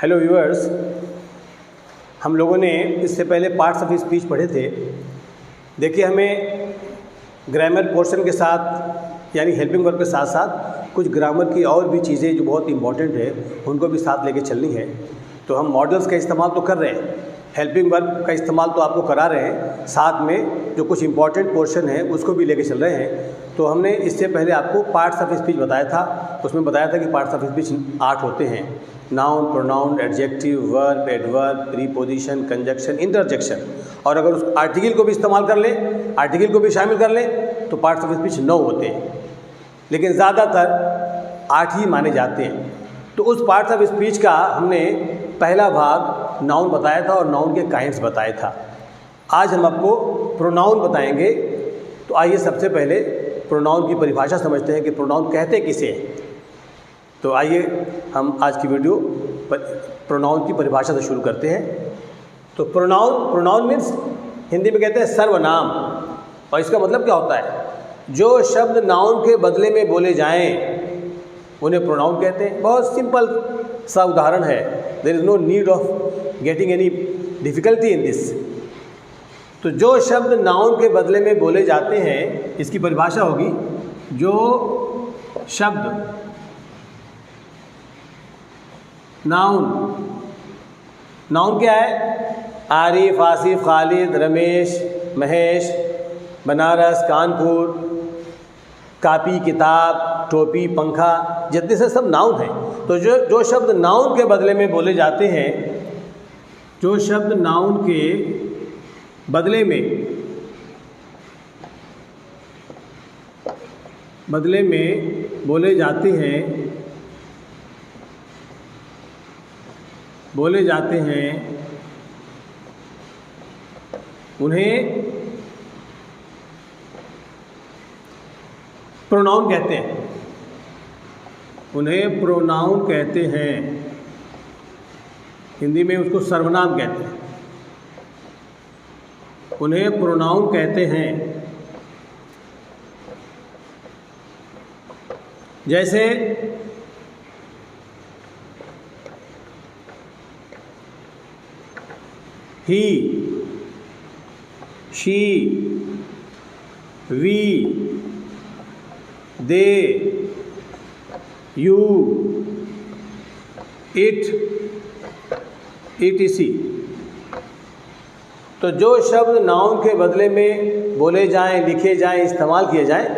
Hello viewers, हम लोगों ने इससे पहले पार्ट्स ऑफ स्पीच पढ़े थे। देखिए, हमें ग्रामर पोर्शन के साथ यानी हेल्पिंग वर्ब के साथ साथ कुछ ग्रामर की और भी चीज़ें जो बहुत इंपॉर्टेंट है उनको भी साथ लेके चलनी है। तो हम मॉडल्स का इस्तेमाल तो कर रहे हैं, हेल्पिंग वर्ब का इस्तेमाल तो आपको करा रहे हैं, साथ में जो कुछ इंपॉर्टेंट पोर्शन है उसको भी लेके चल रहे हैं। तो हमने इससे पहले आपको पार्ट्स ऑफ स्पीच बताया था, उसमें बताया था कि पार्ट्स ऑफ स्पीच 8 होते हैं: noun, pronoun, adjective, verb, adverb, preposition, conjunction, interjection. और अगर उस आर्टिकल को भी इस्तेमाल कर लें, आर्टिकल को भी शामिल कर लें तो पार्ट्स ऑफ स्पीच 9 होते हैं, लेकिन ज़्यादातर 8 ही माने जाते हैं। तो उस पार्ट्स ऑफ स्पीच का हमने पहला भाग नाउन बताया था और नाउन के काइंड्स बताया था। आज हम आपको प्रोनाउन बताएंगे। तो आइए सबसे पहले प्रोनाउन की परिभाषा समझते हैं कि प्रोनाउन कहते किसे हैं। तो आइए हम आज की वीडियो प्रोनाउन की परिभाषा से शुरू करते हैं। तो प्रोनाउन मीन्स हिंदी में कहते हैं सर्वनाम। और इसका मतलब क्या होता है? जो शब्द नाउन के बदले में बोले जाएं उन्हें प्रोनाउन कहते हैं। बहुत सिंपल सा उदाहरण है, there is no need of getting any difficulty in this. तो जो शब्द नाउन के बदले में बोले जाते हैं, इसकी परिभाषा होगी जो शब्द नाउन क्या है? आरिफ, आसिफ, खालिद, रमेश, महेश, बनारस, कानपुर, कापी, किताब, टोपी, पंखा, जितने से सब नाउन हैं। तो जो शब्द नाउन के बदले में बोले जाते हैं, जो शब्द नाउन के बदले में बोले जाते हैं उन्हें प्रोनाउन कहते हैं। उन्हें प्रोनाउन कहते हैं। हिंदी में उसको सर्वनाम कहते हैं। उन्हें प्रोनाउन कहते हैं। जैसे he, she, we, they, you, it, etc। तो जो शब्द नाउन के बदले में बोले जाएं, लिखे जाएं, इस्तेमाल किए जाएं,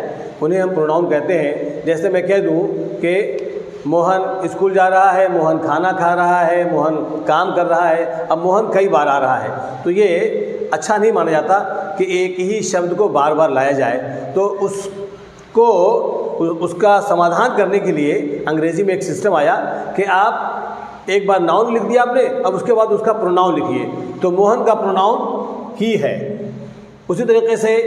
उन्हें हम प्रोनाउन कहते हैं। जैसे मैं कह दूं कि मोहन स्कूल जा रहा है, मोहन खाना खा रहा है, मोहन काम कर रहा है। अब मोहन कई बार आ रहा है, तो ये अच्छा नहीं माना जाता कि एक ही शब्द को बार बार लाया जाए। तो उसका समाधान करने के लिए अंग्रेज़ी में एक सिस्टम आया कि आप एक बार नाउन लिख दिया आपने, अब उसके बाद उसका प्रोनाउन लिखिए। तो मोहन का प्रोनाउन ही है। उसी तरीके से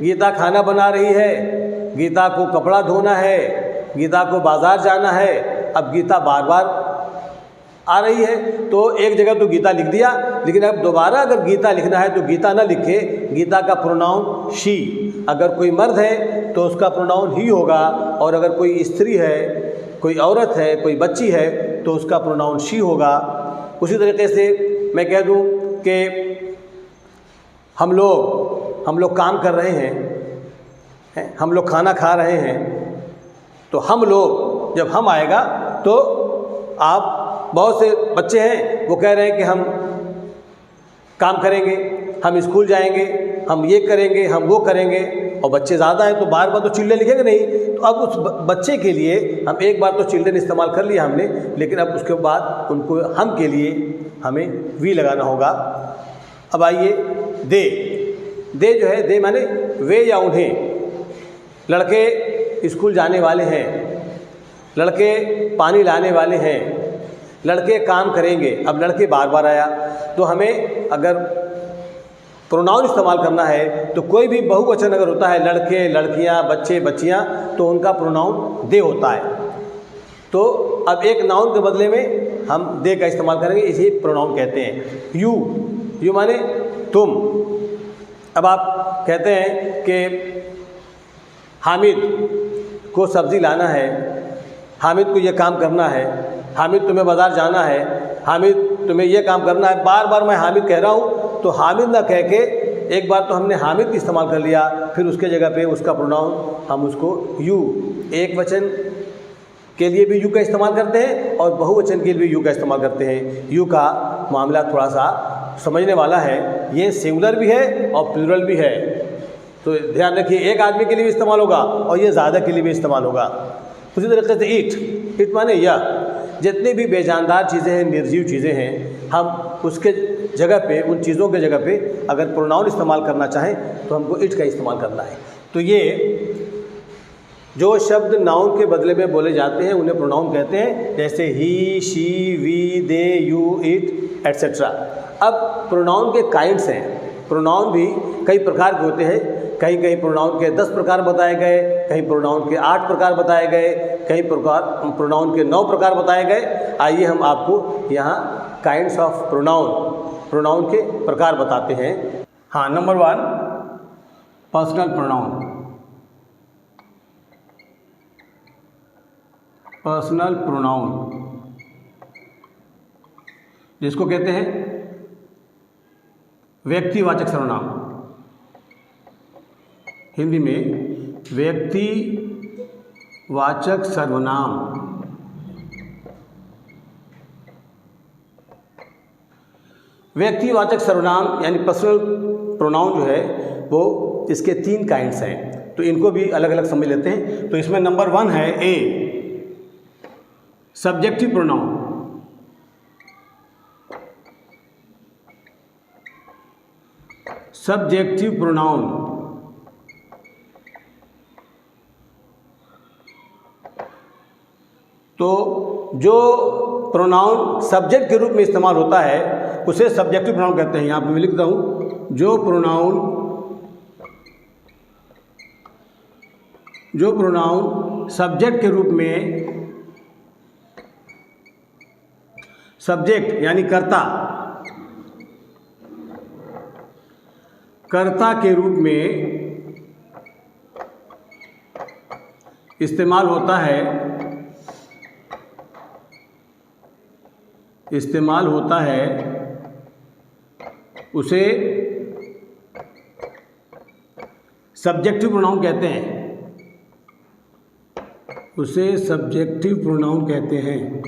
गीता खाना बना रही है, गीता को कपड़ा धोना है, गीता को बाज़ार जाना है। अब गीता बार बार आ रही है, तो एक जगह तो गीता लिख दिया, लेकिन अब दोबारा अगर गीता लिखना है तो गीता ना लिखे, गीता का प्रोनाउन शी। अगर कोई मर्द है तो उसका प्रोनाउन ही होगा, और अगर कोई स्त्री है, कोई औरत है, कोई बच्ची है तो उसका प्रोनाउन शी होगा। उसी तरीके से मैं कह दूं कि हम लोग काम कर रहे हैं, हम लोग खाना खा रहे हैं, तो हम लोग जब हम आएगा तो आप बहुत से बच्चे हैं वो कह रहे हैं कि हम काम करेंगे, हम स्कूल जाएंगे, हम ये करेंगे, हम वो करेंगे। और बच्चे ज़्यादा हैं तो बार बार तो चिल्ड्रन लिखेंगे नहीं। तो अब उस बच्चे के लिए हम एक बार तो चिल्ड्रन इस्तेमाल कर लिया हमने, लेकिन अब उसके बाद उनको हम के लिए हमें वी लगाना होगा। अब आइए दे जो है, दे माने वे या उन्हें। लड़के स्कूल जाने वाले हैं, लड़के पानी लाने वाले हैं, लड़के काम करेंगे। अब लड़के बार बार आया, तो हमें अगर प्रोनाउन इस्तेमाल करना है तो कोई भी बहुवचन अगर होता है, लड़के, लड़कियां, बच्चे, बच्चियां, तो उनका प्रोनाउन दे होता है। तो अब एक नाउन के बदले में हम दे का इस्तेमाल करेंगे, इसे प्रोनाउन कहते हैं। यू माने तुम। अब आप कहते हैं कि हामिद को सब्ज़ी लाना है, हामिद को ये काम करना है, हामिद तुम्हें बाज़ार जाना है, हामिद तुम्हें ये काम करना है, बार बार मैं हामिद कह रहा हूँ, तो हामिद ना कह के एक बार तो हमने हामिद इस्तेमाल कर लिया, फिर उसके जगह पे उसका प्रोनाउन हम उसको यू, एक वचन के लिए भी यू का इस्तेमाल करते हैं और बहुवचन के लिए भी यू का इस्तेमाल करते हैं। यू का मामला थोड़ा सा समझने वाला है, ये सिंगुलर भी है और प्लूरल भी है, तो ध्यान रखिए, एक आदमी के लिए भी इस्तेमाल होगा और ये ज़्यादा के लिए भी इस्तेमाल होगा। उसी तरीके से ईट, ईट माने यह, जितनी भी बेजानदार चीज़ें हैं, निर्जीव चीज़ें हैं, हम उसके जगह पे, उन चीज़ों के जगह पे अगर प्रोनाउन इस्तेमाल करना चाहें तो हमको इट का इस्तेमाल करना है। तो ये जो शब्द नाउन के बदले में बोले जाते हैं उन्हें प्रोनाउन कहते हैं, जैसे he, she, we, they, you, it etcetera. अब प्रोनाउन के काइंड्स हैं, प्रोनाउन भी कई प्रकार के होते हैं, कहीं कहीं प्रोनाउन के 10 प्रकार बताए गए, कहीं प्रोनाउन के 8 प्रकार बताए गए, कहीं प्रोनाउन के 9 प्रकार बताए गए। आइए हम आपको यहाँ काइंड्स ऑफ प्रोनाउन के प्रकार बताते हैं। हाँ, number 1 personal pronoun. Personal pronoun जिसको कहते हैं व्यक्तिवाचक सर्वनाम, हिंदी में व्यक्तिवाचक सर्वनाम। व्यक्तिवाचक सर्वनाम यानी पर्सनल प्रोनाउन जो है वो, इसके 3 काइंड्स हैं, तो इनको भी अलग अलग समझ लेते हैं। तो इसमें नंबर 1 है ए, सब्जेक्टिव प्रोनाउन। सब्जेक्टिव प्रोनाउन तो जो प्रोनाउन सब्जेक्ट के रूप में इस्तेमाल होता है उसे सब्जेक्टिव प्रोनाउन कहते हैं। यहाँ पे मैं लिखता हूँ, जो प्रोनाउन सब्जेक्ट के रूप में, सब्जेक्ट यानी कर्ता के रूप में इस्तेमाल होता है, उसे सब्जेक्टिव प्रोनाउन कहते हैं, उसे सब्जेक्टिव प्रोनाउन कहते हैं,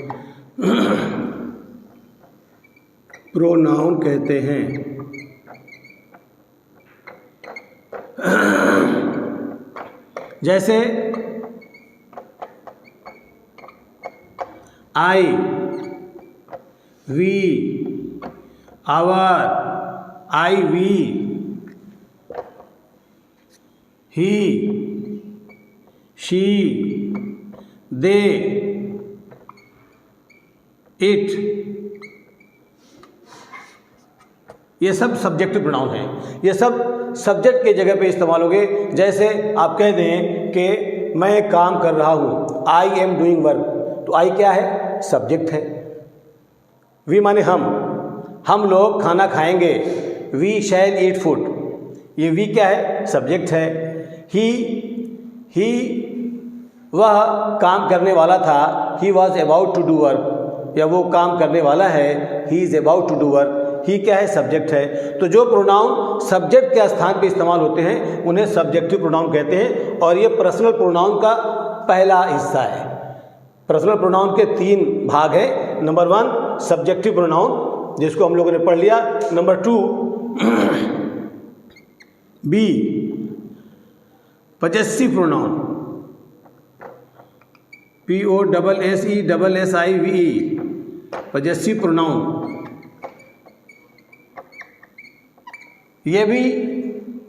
प्रोनाउन कहते हैं। जैसे I, we, our, I we, he, she, they, it, ये सब सब्जेक्टिव प्रोनाउन हैं। ये सब सब्जेक्ट के जगह पे इस्तेमाल होंगे। जैसे आप कह दें कि मैं काम कर रहा हूँ, आई एम डूइंग वर्क, तो आई क्या है? सब्जेक्ट है। वी माने हम लोग खाना खाएंगे, वी शैल ईट फूड, ये वी क्या है? सब्जेक्ट है। ही वह काम करने वाला था, he was about to do work, या वो काम करने वाला है, he is about to do work, he क्या है? सब्जेक्ट है। तो जो प्रोनाउन सब्जेक्ट के स्थान पे इस्तेमाल होते हैं उन्हें सब्जेक्टिव प्रोनाउन कहते हैं, और ये पर्सनल प्रोनाउन का पहला हिस्सा है। पर्सनल प्रोनाउन के 3 भाग हैं। नंबर 1 सब्जेक्टिव प्रोनाउन, जिसको हम लोगों ने पढ़ लिया। Number 2 B possessive pronoun, POSSESSIVE, possessive pronoun. ये भी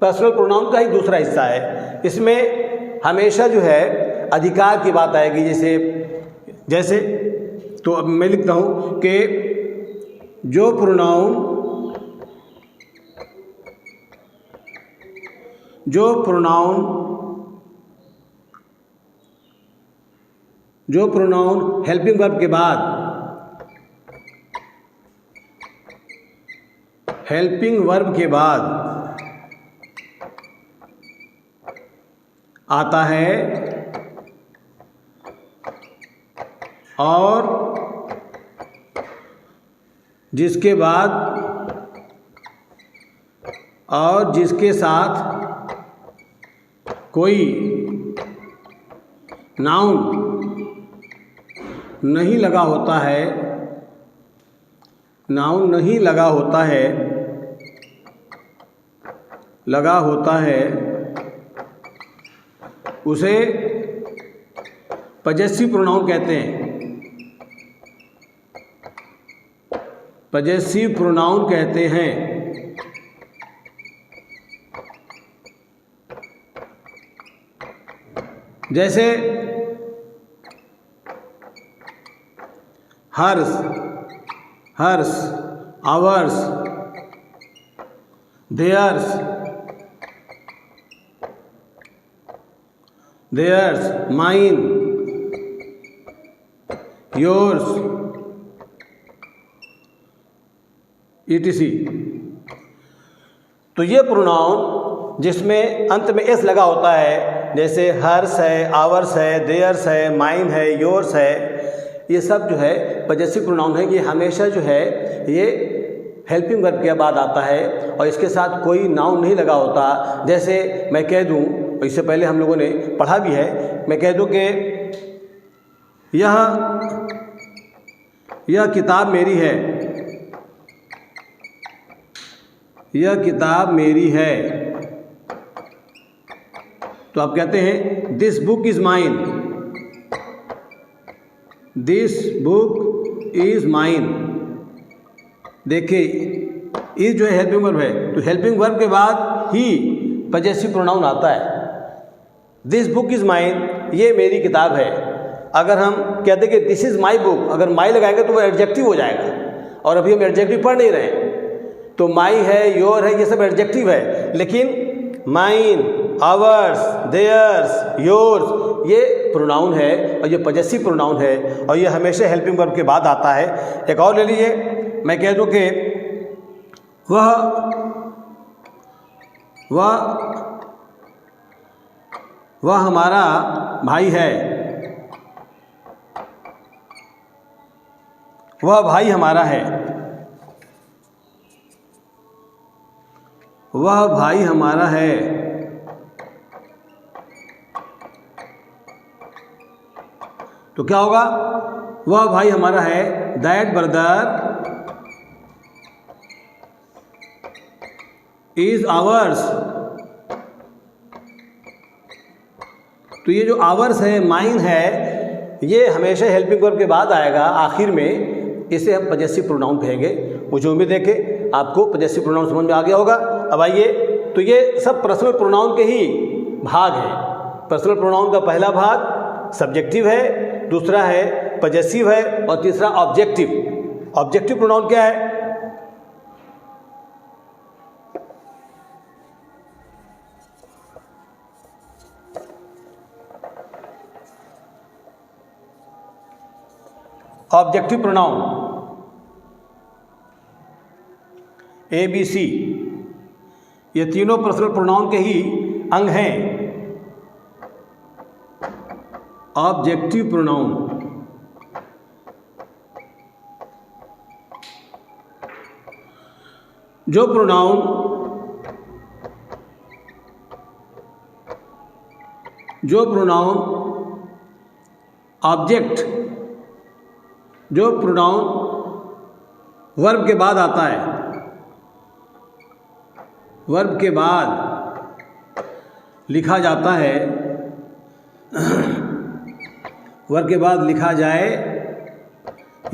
पर्सनल प्रोनाउन का ही दूसरा हिस्सा है। इसमें हमेशा जो है अधिकार की बात आएगी। जैसे तो अब मैं लिखता हूँ कि जो प्रोनाउन हेल्पिंग वर्ब के बाद आता है और जिसके बाद और जिसके साथ कोई नाउन नहीं लगा होता है, नाउन नहीं लगा होता है, लगा होता है, उसे पजेसिव प्रोनाउन कहते हैं। पजेसिव प्रोनाउन कहते हैं। जैसे hers, hers, ours, theirs, theirs, mine, yours, etc। तो ये प्रोनाउन जिसमें अंत में एस लगा होता है, जैसे हर्ष है, आवर्स है, देयर्स है, माइन है, योर्स है, ये सब जो है पजेसिव प्रोनाउन है। ये हमेशा जो है ये हेल्पिंग वर्ब के बाद आता है और इसके साथ कोई नाउन नहीं लगा होता। जैसे मैं कह दूं, इससे पहले हम लोगों ने पढ़ा भी है, मैं कह दूं कि यह किताब मेरी है, यह किताब मेरी है, तो आप कहते हैं this book is mine, this book is mine. देखिए इस जो है हेल्पिंग वर्ब है, तो हेल्पिंग वर्ब के बाद ही पजेसिव प्रोनाउन आता है। दिस बुक इज माइन, ये मेरी किताब है। अगर हम कहते कि दिस इज माई बुक, अगर माई लगाएंगे तो वो एडजेक्टिव हो जाएगा, और अभी हम एडजेक्टिव पढ़ नहीं रहे हैं। तो माई है, योर है, ये सब एडजेक्टिव है, लेकिन माइन, आवर्स, देयर्स, योर्स ये प्रोनाउन है और ये पजेसिव प्रोनाउन है और ये हमेशा हेल्पिंग वर्ब के बाद आता है। एक और ले लीजिए, मैं कह दूं कि वह हमारा भाई है, वह भाई हमारा है, वह भाई हमारा है। तो क्या होगा? वह भाई हमारा है, दैट ब्रदर इज आवर्स। तो ये जो आवर्स है, माइन है, ये हमेशा हेल्पिंग वर्ब के बाद आएगा आखिर में, इसे हम पजेसिव प्रोनाउन कहेंगे। मुझे उम्मीद है कि आपको पजेसिव प्रोनाउन समझ में आ गया होगा। अब आइए, तो ये सब पर्सनल प्रोनाउन के ही भाग हैं। पर्सनल प्रोनाउन का पहला भाग सब्जेक्टिव है, दूसरा है पजेसिव है और तीसरा ऑब्जेक्टिव। ऑब्जेक्टिव प्रोनाउन क्या है? Objective pronoun A B C, ये तीनों पर्सनल प्रोनाउन के ही अंग हैं। ऑब्जेक्टिव प्रोनाउन जो प्रोनाउन ऑब्जेक्ट, जो प्रोनाउन वर्ब के बाद आता है, वर्ब के बाद लिखा जाता है, वर्ब के बाद लिखा जाए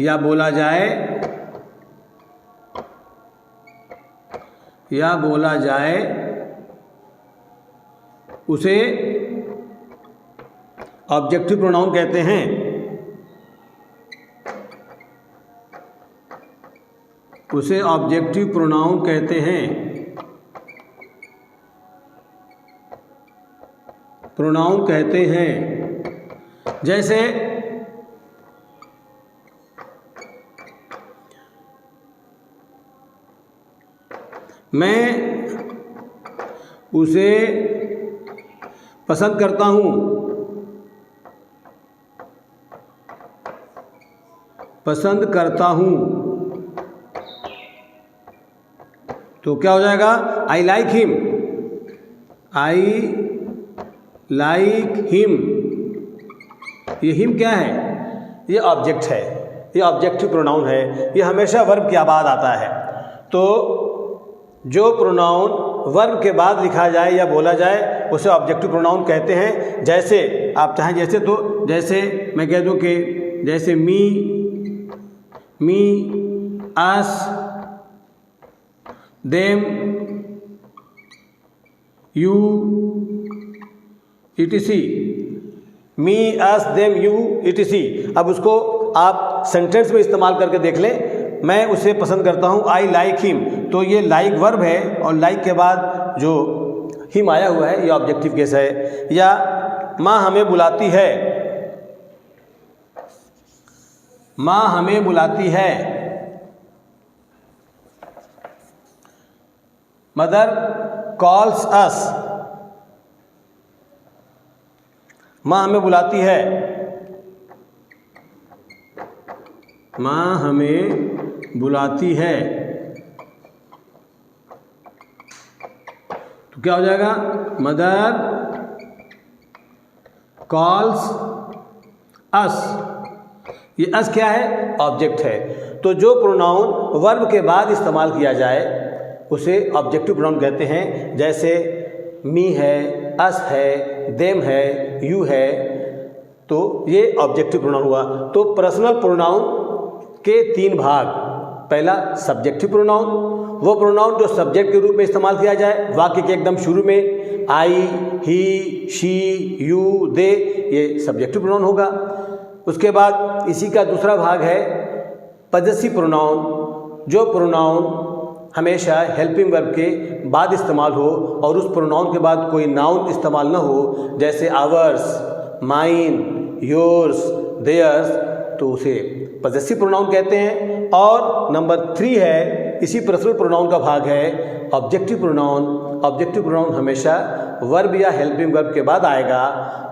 या बोला जाए उसे ऑब्जेक्टिव प्रोनाउन कहते हैं। उसे ऑब्जेक्टिव प्रोनाउन कहते हैं। प्रोनाउन कहते हैं। जैसे मैं उसे पसंद करता हूँ, पसंद करता हूँ। तो क्या हो जाएगा, I like him, I like him. ये हिम क्या है, ये ऑब्जेक्ट है, ये ऑब्जेक्टिव प्रोनाउन है, ये हमेशा वर्ब के बाद आता है। तो जो प्रोनाउन वर्ब के बाद लिखा जाए या बोला जाए उसे ऑब्जेक्टिव प्रोनाउन कहते हैं। जैसे आप चाहें जैसे, तो जैसे मैं कह दूं कि जैसे me us them you etc, me us them you etc। अब उसको आप सेंटेंस में इस्तेमाल करके देख लें। मैं उसे पसंद करता हूँ, आई लाइक हिम, तो ये लाइक वर्ब है और लाइक के बाद जो हिम आया हुआ है ये ऑब्जेक्टिव केस है। या माँ हमें बुलाती है, माँ हमें बुलाती है, मदर कॉल्स अस, माँ हमें बुलाती है, माँ हमें बुलाती है। तो क्या हो जाएगा, मदर कॉल्स अस। ये अस क्या है, ऑब्जेक्ट है। तो जो प्रोनाउन वर्ब के बाद इस्तेमाल किया जाए उसे ऑब्जेक्टिव प्रोनाउन कहते हैं। जैसे मी है, अस है, देम है, यू है, तो ये ऑब्जेक्टिव प्रोनाउन हुआ। तो पर्सनल प्रोनाउन के तीन भाग। पहला सब्जेक्टिव प्रोनाउन, वो प्रोनाउन जो सब्जेक्ट के रूप में इस्तेमाल किया जाए वाक्य के एकदम शुरू में, आई, ही, शी, यू, दे, ये सब्जेक्टिव प्रोनाउन होगा। उसके बाद इसी का दूसरा भाग है पजेसिव प्रोनाउन, जो प्रोनाउन हमेशा हेल्पिंग वर्ब के बाद इस्तेमाल हो और उस प्रोनाउन के बाद कोई नाउन इस्तेमाल न हो, जैसे आवर्स, माइन, योर्स, देयर्स, तो उसे पजेसिव प्रोनाउन कहते हैं। और नंबर 3 है, इसी पर्सनल प्रोनाउन का भाग है ऑब्जेक्टिव प्रोनाउन। ऑब्जेक्टिव प्रोनाउन हमेशा वर्ब या हेल्पिंग वर्ब के बाद आएगा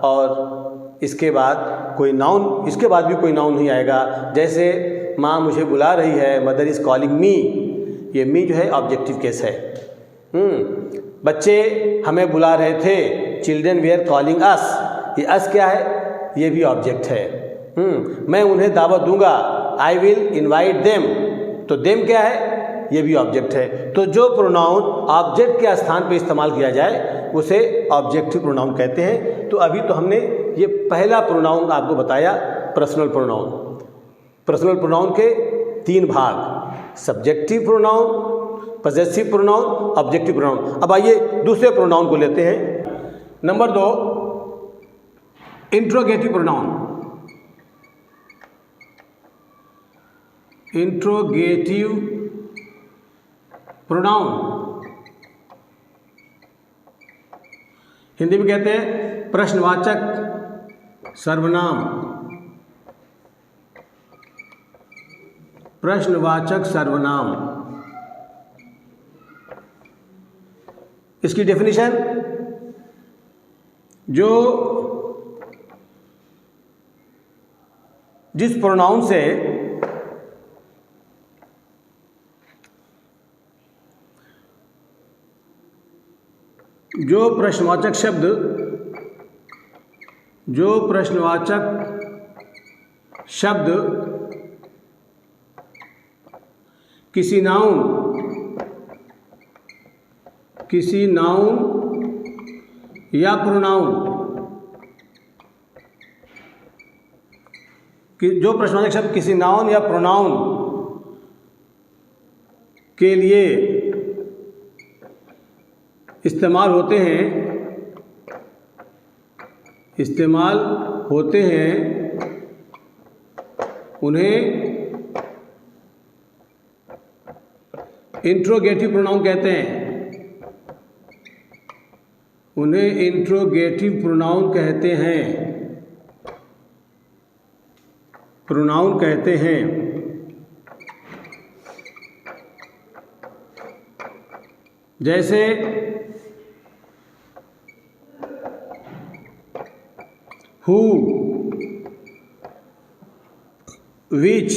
और इसके बाद कोई नाउन, इसके बाद भी कोई नाउन नहीं आएगा। जैसे माँ मुझे बुला रही है, मदर इज़ कॉलिंग मी, ये मी जो है ऑब्जेक्टिव केस है। बच्चे हमें बुला रहे थे, चिल्ड्रन वेयर कॉलिंग अस, ये अस क्या है, ये भी ऑब्जेक्ट है। मैं उन्हें दावत दूंगा, आई विल इनवाइट देम, तो देम क्या है, ये भी ऑब्जेक्ट है। तो जो प्रोनाउन ऑब्जेक्ट के स्थान पे इस्तेमाल किया जाए उसे ऑब्जेक्टिव प्रोनाउन कहते हैं। तो अभी तो हमने ये पहला प्रोनाउन आपको बताया, पर्सनल प्रोनाउन। पर्सनल प्रोनाउन के 3 भाग, subjective pronoun, possessive pronoun, objective pronoun. अब आइए दूसरे प्रोनाउन को लेते हैं। Number 2, interrogative pronoun. Interrogative pronoun Hindi में कहते हैं प्रश्नवाचक सर्वनाम। प्रश्नवाचक सर्वनाम, इसकी डेफिनेशन, जो जिस प्रोनाउन से जो प्रश्नवाचक शब्द, जो प्रश्नवाचक शब्द किसी नाउन या प्रोनाउन, जो प्रश्नवाचक शब्द किसी नाउन या प्रोनाउन के लिए इस्तेमाल होते हैं उन्हें इंट्रोगेटिव प्रोनाउन कहते हैं। उन्हें इंट्रोगेटिव प्रोनाउन कहते हैं, प्रोनाउन कहते हैं। जैसे who, which,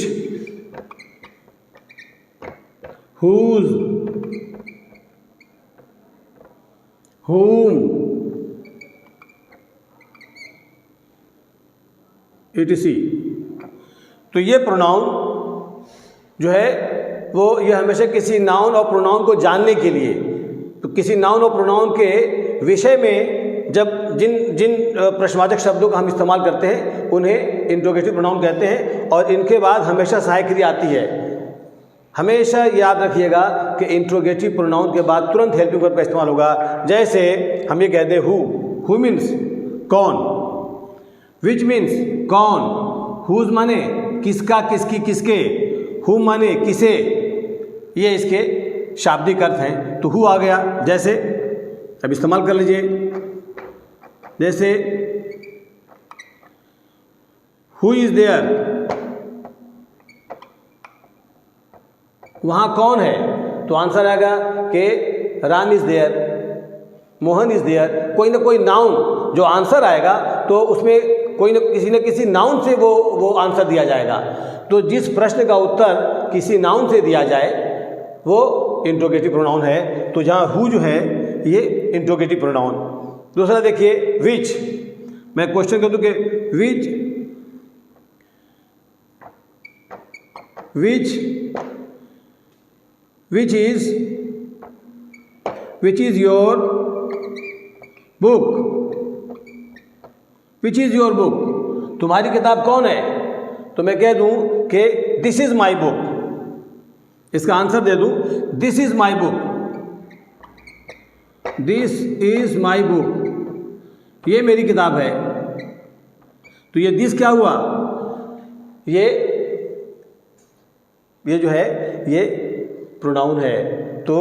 whose, whom, etc. तो ये प्रोनाउन जो है वो ये हमेशा किसी नाउन और प्रोनाउन को जानने के लिए, तो किसी नाउन और प्रोनाउन के विषय में जब जिन जिन प्रश्नवाचक शब्दों का हम इस्तेमाल करते हैं उन्हें इंट्रोगेटिव प्रोनाउन कहते हैं, और इनके बाद हमेशा सहायक क्रिया आती है। हमेशा याद रखिएगा कि इंट्रोगेटिव प्रोनाउन के बाद तुरंत हेल्पिंग वर्ब का इस्तेमाल होगा। जैसे हम ये कहते हैं हु मीन्स कौन, विच मीन्स कौन, हुज माने किसका, किसकी, किसके, हुम माने किसे, ये इसके शाब्दिक अर्थ हैं। तो हु आ गया, जैसे अब इस्तेमाल कर लीजिए, जैसे हु इज देयर, वहाँ कौन है, तो आंसर आएगा कि Ram is there, Mohan is there. कोई ना कोई नाउन जो आंसर आएगा तो उसमें कोई न किसी नाउन से वो आंसर दिया जाएगा। तो जिस प्रश्न का उत्तर किसी नाउन से दिया जाए वो इंट्रोगेटिव प्रोनाउन है। तो जहाँ हु जो है ये इंट्रोगेटिव प्रोनाउन। दूसरा देखिए विच, मैं क्वेश्चन कर दूँ कि which is your book, which is your book, तुम्हारी किताब कौन है, तो मैं कह दूं कि दिस इज़ माई बुक। इसका आंसर दे दूं this is my book, this is my book, ये मेरी किताब है। तो ये दिस क्या हुआ, ये जो है ये प्रोनाउन है। तो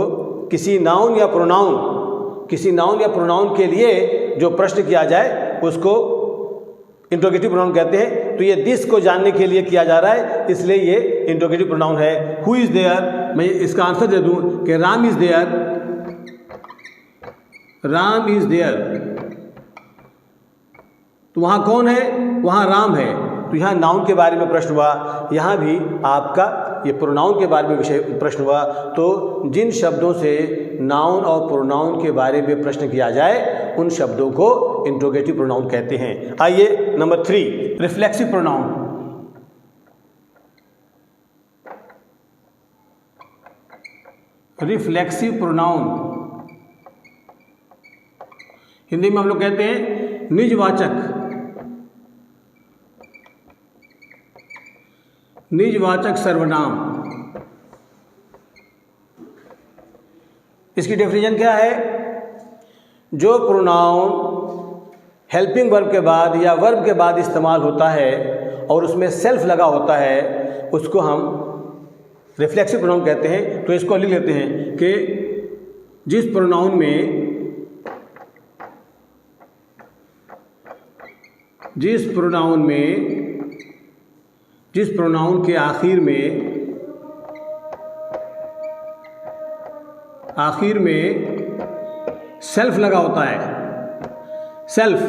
किसी नाउन या प्रोनाउन के लिए जो प्रश्न किया जाए उसको इंट्रोगेटिव प्रोनाउन कहते हैं। तो ये दिस को जानने के लिए किया जा रहा है, इसलिए ये इंट्रोगेटिव प्रोनाउन है। हु इज़ देयर, मैं इसका आंसर दे दूं कि Ram is there, Ram is there. तो वहाँ कौन है, वहाँ राम है। तो यहाँ नाउन के बारे में प्रश्न हुआ, यहाँ भी आपका ये प्रोनाउन के बारे में विषय प्रश्न हुआ। तो जिन शब्दों से नाउन और प्रोनाउन के बारे में प्रश्न किया जाए उन शब्दों को इंट्रोगेटिव प्रोनाउन कहते हैं। आइए number 3, reflexive pronoun. Reflexive pronoun Hindi में हम लोग कहते हैं निजवाचक, निजवाचक सर्वनाम। इसकी डेफिनेशन क्या है, जो प्रोनाउन हेल्पिंग वर्ब के बाद या वर्ब के बाद इस्तेमाल होता है और उसमें सेल्फ लगा होता है उसको हम रिफ्लेक्सिव प्रोनाउन कहते हैं। तो इसको लिख लेते हैं कि जिस प्रोनाउन के आखिर में सेल्फ लगा होता है, सेल्फ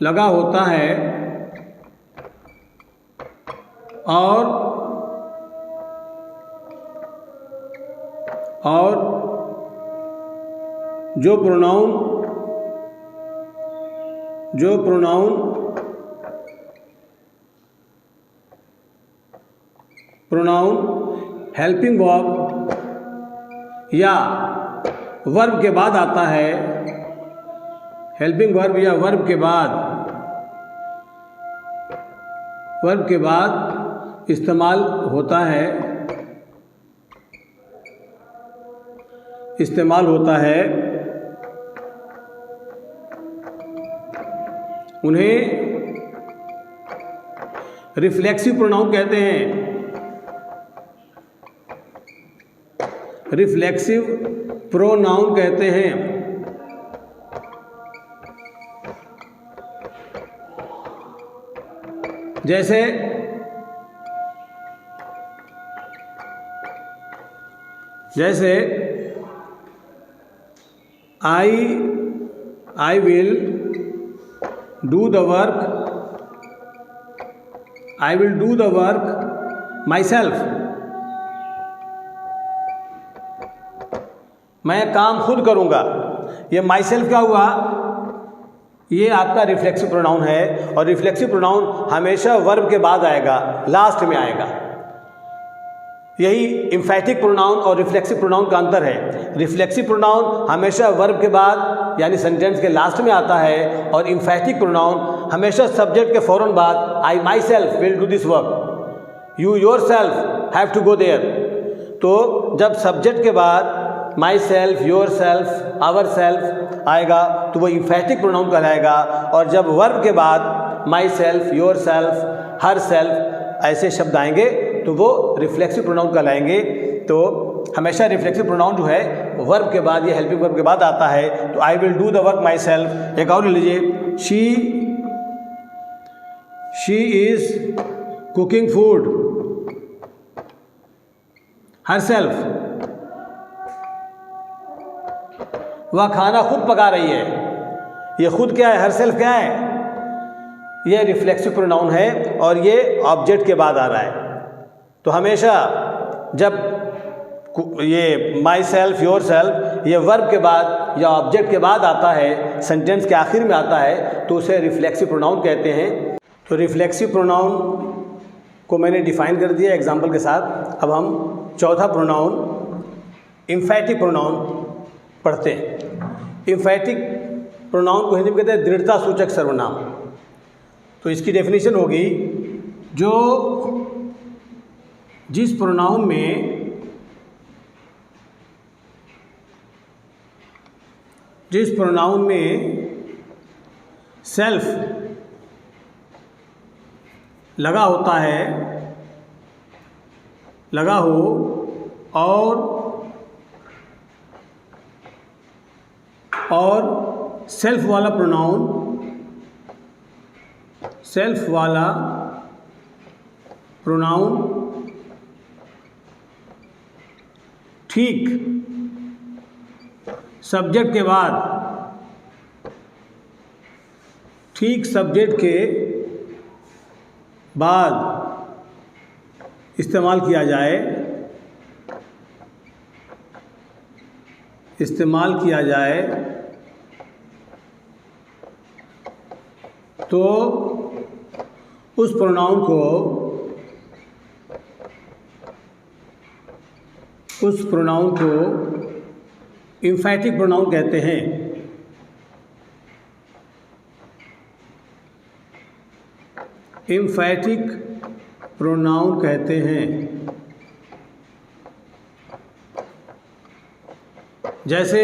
लगा होता है और जो प्रोनाउन हेल्पिंग वर्ब या वर्ब के बाद आता है, हेल्पिंग वर्ब या वर्ब के बाद इस्तेमाल होता है, उन्हें रिफ्लेक्सिव प्रोनाउन कहते हैं। रिफ्लेक्सिव प्रोनाउन कहते हैं। जैसे I will do the work myself। मैं काम खुद करूँगा। ये माई सेल्फ क्या हुआ, ये आपका रिफ्लेक्सिव प्रोनाउन है, और रिफ्लेक्सिव प्रोनाउन हमेशा वर्ब के बाद आएगा, लास्ट में आएगा। यही एम्फैटिक प्रोनाउन और रिफ्लेक्सिव प्रोनाउन का अंतर है। रिफ्लेक्सिव प्रोनाउन हमेशा वर्ब के बाद यानी सेंटेंस के लास्ट में आता है, और एम्फैटिक प्रोनाउन हमेशा सब्जेक्ट के फ़ौरन बाद I myself will do this work, you yourself have to go there. तो जब सब्जेक्ट के बाद myself, yourself, ourself आएगा तो वो एम्फैटिक प्रोनाउन कहलाएगा, और जब वर्ब के बाद myself, your self, her self ऐसे शब्द आएंगे तो वो रिफ्लेक्सिव प्रोनाउन कहलाएंगे। तो हमेशा रिफ्लेक्सिव प्रोनाउन जो है वर्ब के बाद या हेल्पिंग वर्ब के बाद आता है। तो I will do the work my self. एक और ले लीजिए, she is cooking food her self, वह खाना खुद पका रही है। ये खुद क्या है, हर सेल्फ क्या है, ये रिफ्लेक्सिव प्रोनाउन है और ये ऑब्जेक्ट के बाद आ रहा है। तो हमेशा जब ये माई सेल्फ, योर सेल्फ ये वर्ब के बाद या ऑब्जेक्ट के बाद आता है, सेंटेंस के आखिर में आता है, तो उसे रिफ्लेक्सिव प्रोनाउन कहते हैं। तो रिफ्लेक्सिव प्रोनाउन को मैंने डिफाइन कर दिया एग्जाम्पल के साथ। अब हम चौथा प्रोनाउन एम्फैटिक प्रोनाउन पढ़ते हैं। एम्फैटिक प्रोनाउन को हिंदी में कहते हैं दृढ़ता सूचक सर्वनाम। तो इसकी डेफिनेशन होगी, जिस प्रोनाउन में सेल्फ लगा होता है, लगा हो, और सेल्फ वाला प्रोनाउन ठीक सब्जेक्ट के बाद इस्तेमाल किया जाए तो उस प्रोनाउन को एम्फैटिक प्रोनाउन कहते हैं। एम्फैटिक प्रोनाउन कहते हैं। जैसे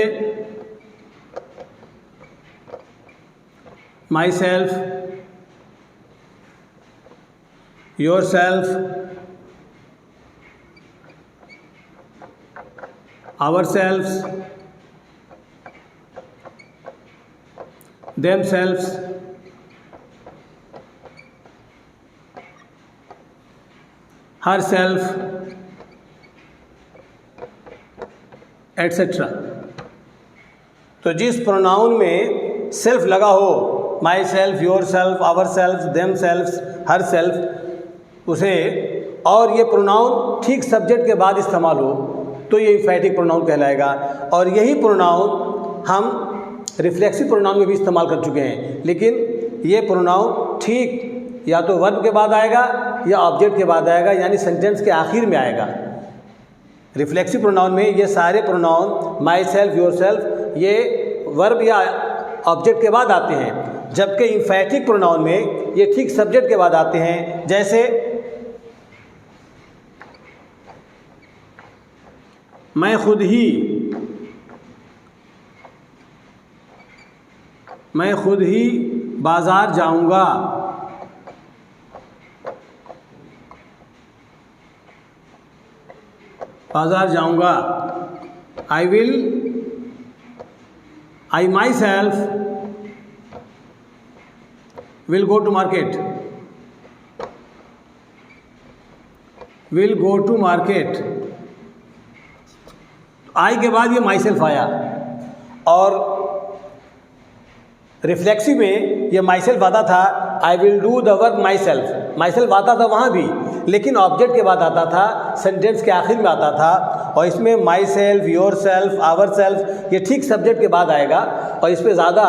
myself, yourself, ourselves, themselves, herself, etcetera. तो जिस प्रोनाउन में सेल्फ लगा हो, myself, yourself, ourself, themselves, herself, उसे और ये प्रोनाउन ठीक सब्जेक्ट के बाद इस्तेमाल हो तो ये एम्फैटिक प्रोनाउन कहलाएगा। और यही प्रोनाउन हम रिफ्लेक्सिव प्रोनाउन में भी इस्तेमाल कर चुके हैं, लेकिन ये प्रोनाउन ठीक या तो वर्ब के बाद आएगा या ऑब्जेक्ट के बाद आएगा, यानी सेंटेंस के आखिर में आएगा। रिफ्लेक्सिव प्रोनाउन में ये सारे pronoun my self, your self ये वर्ब या ऑब्जेक्ट के बाद आते हैं, जबकि एम्फैटिक प्रोनाउन में ये ठीक सब्जेक्ट के बाद आते हैं। जैसे मैं खुद ही बाजार जाऊंगा। I myself will go to market. आई के बाद ये माई सेल्फ आया, और रिफ्लेक्सिव में ये माई सेल्फ आता था, I will do the work my self आता था वहाँ भी, लेकिन ऑब्जेक्ट के बाद आता था, सेंटेंस के आखिर में आता था। और इसमें myself, yourself, ourself, ये ठीक सब्जेक्ट के बाद आएगा और इस पर ज़्यादा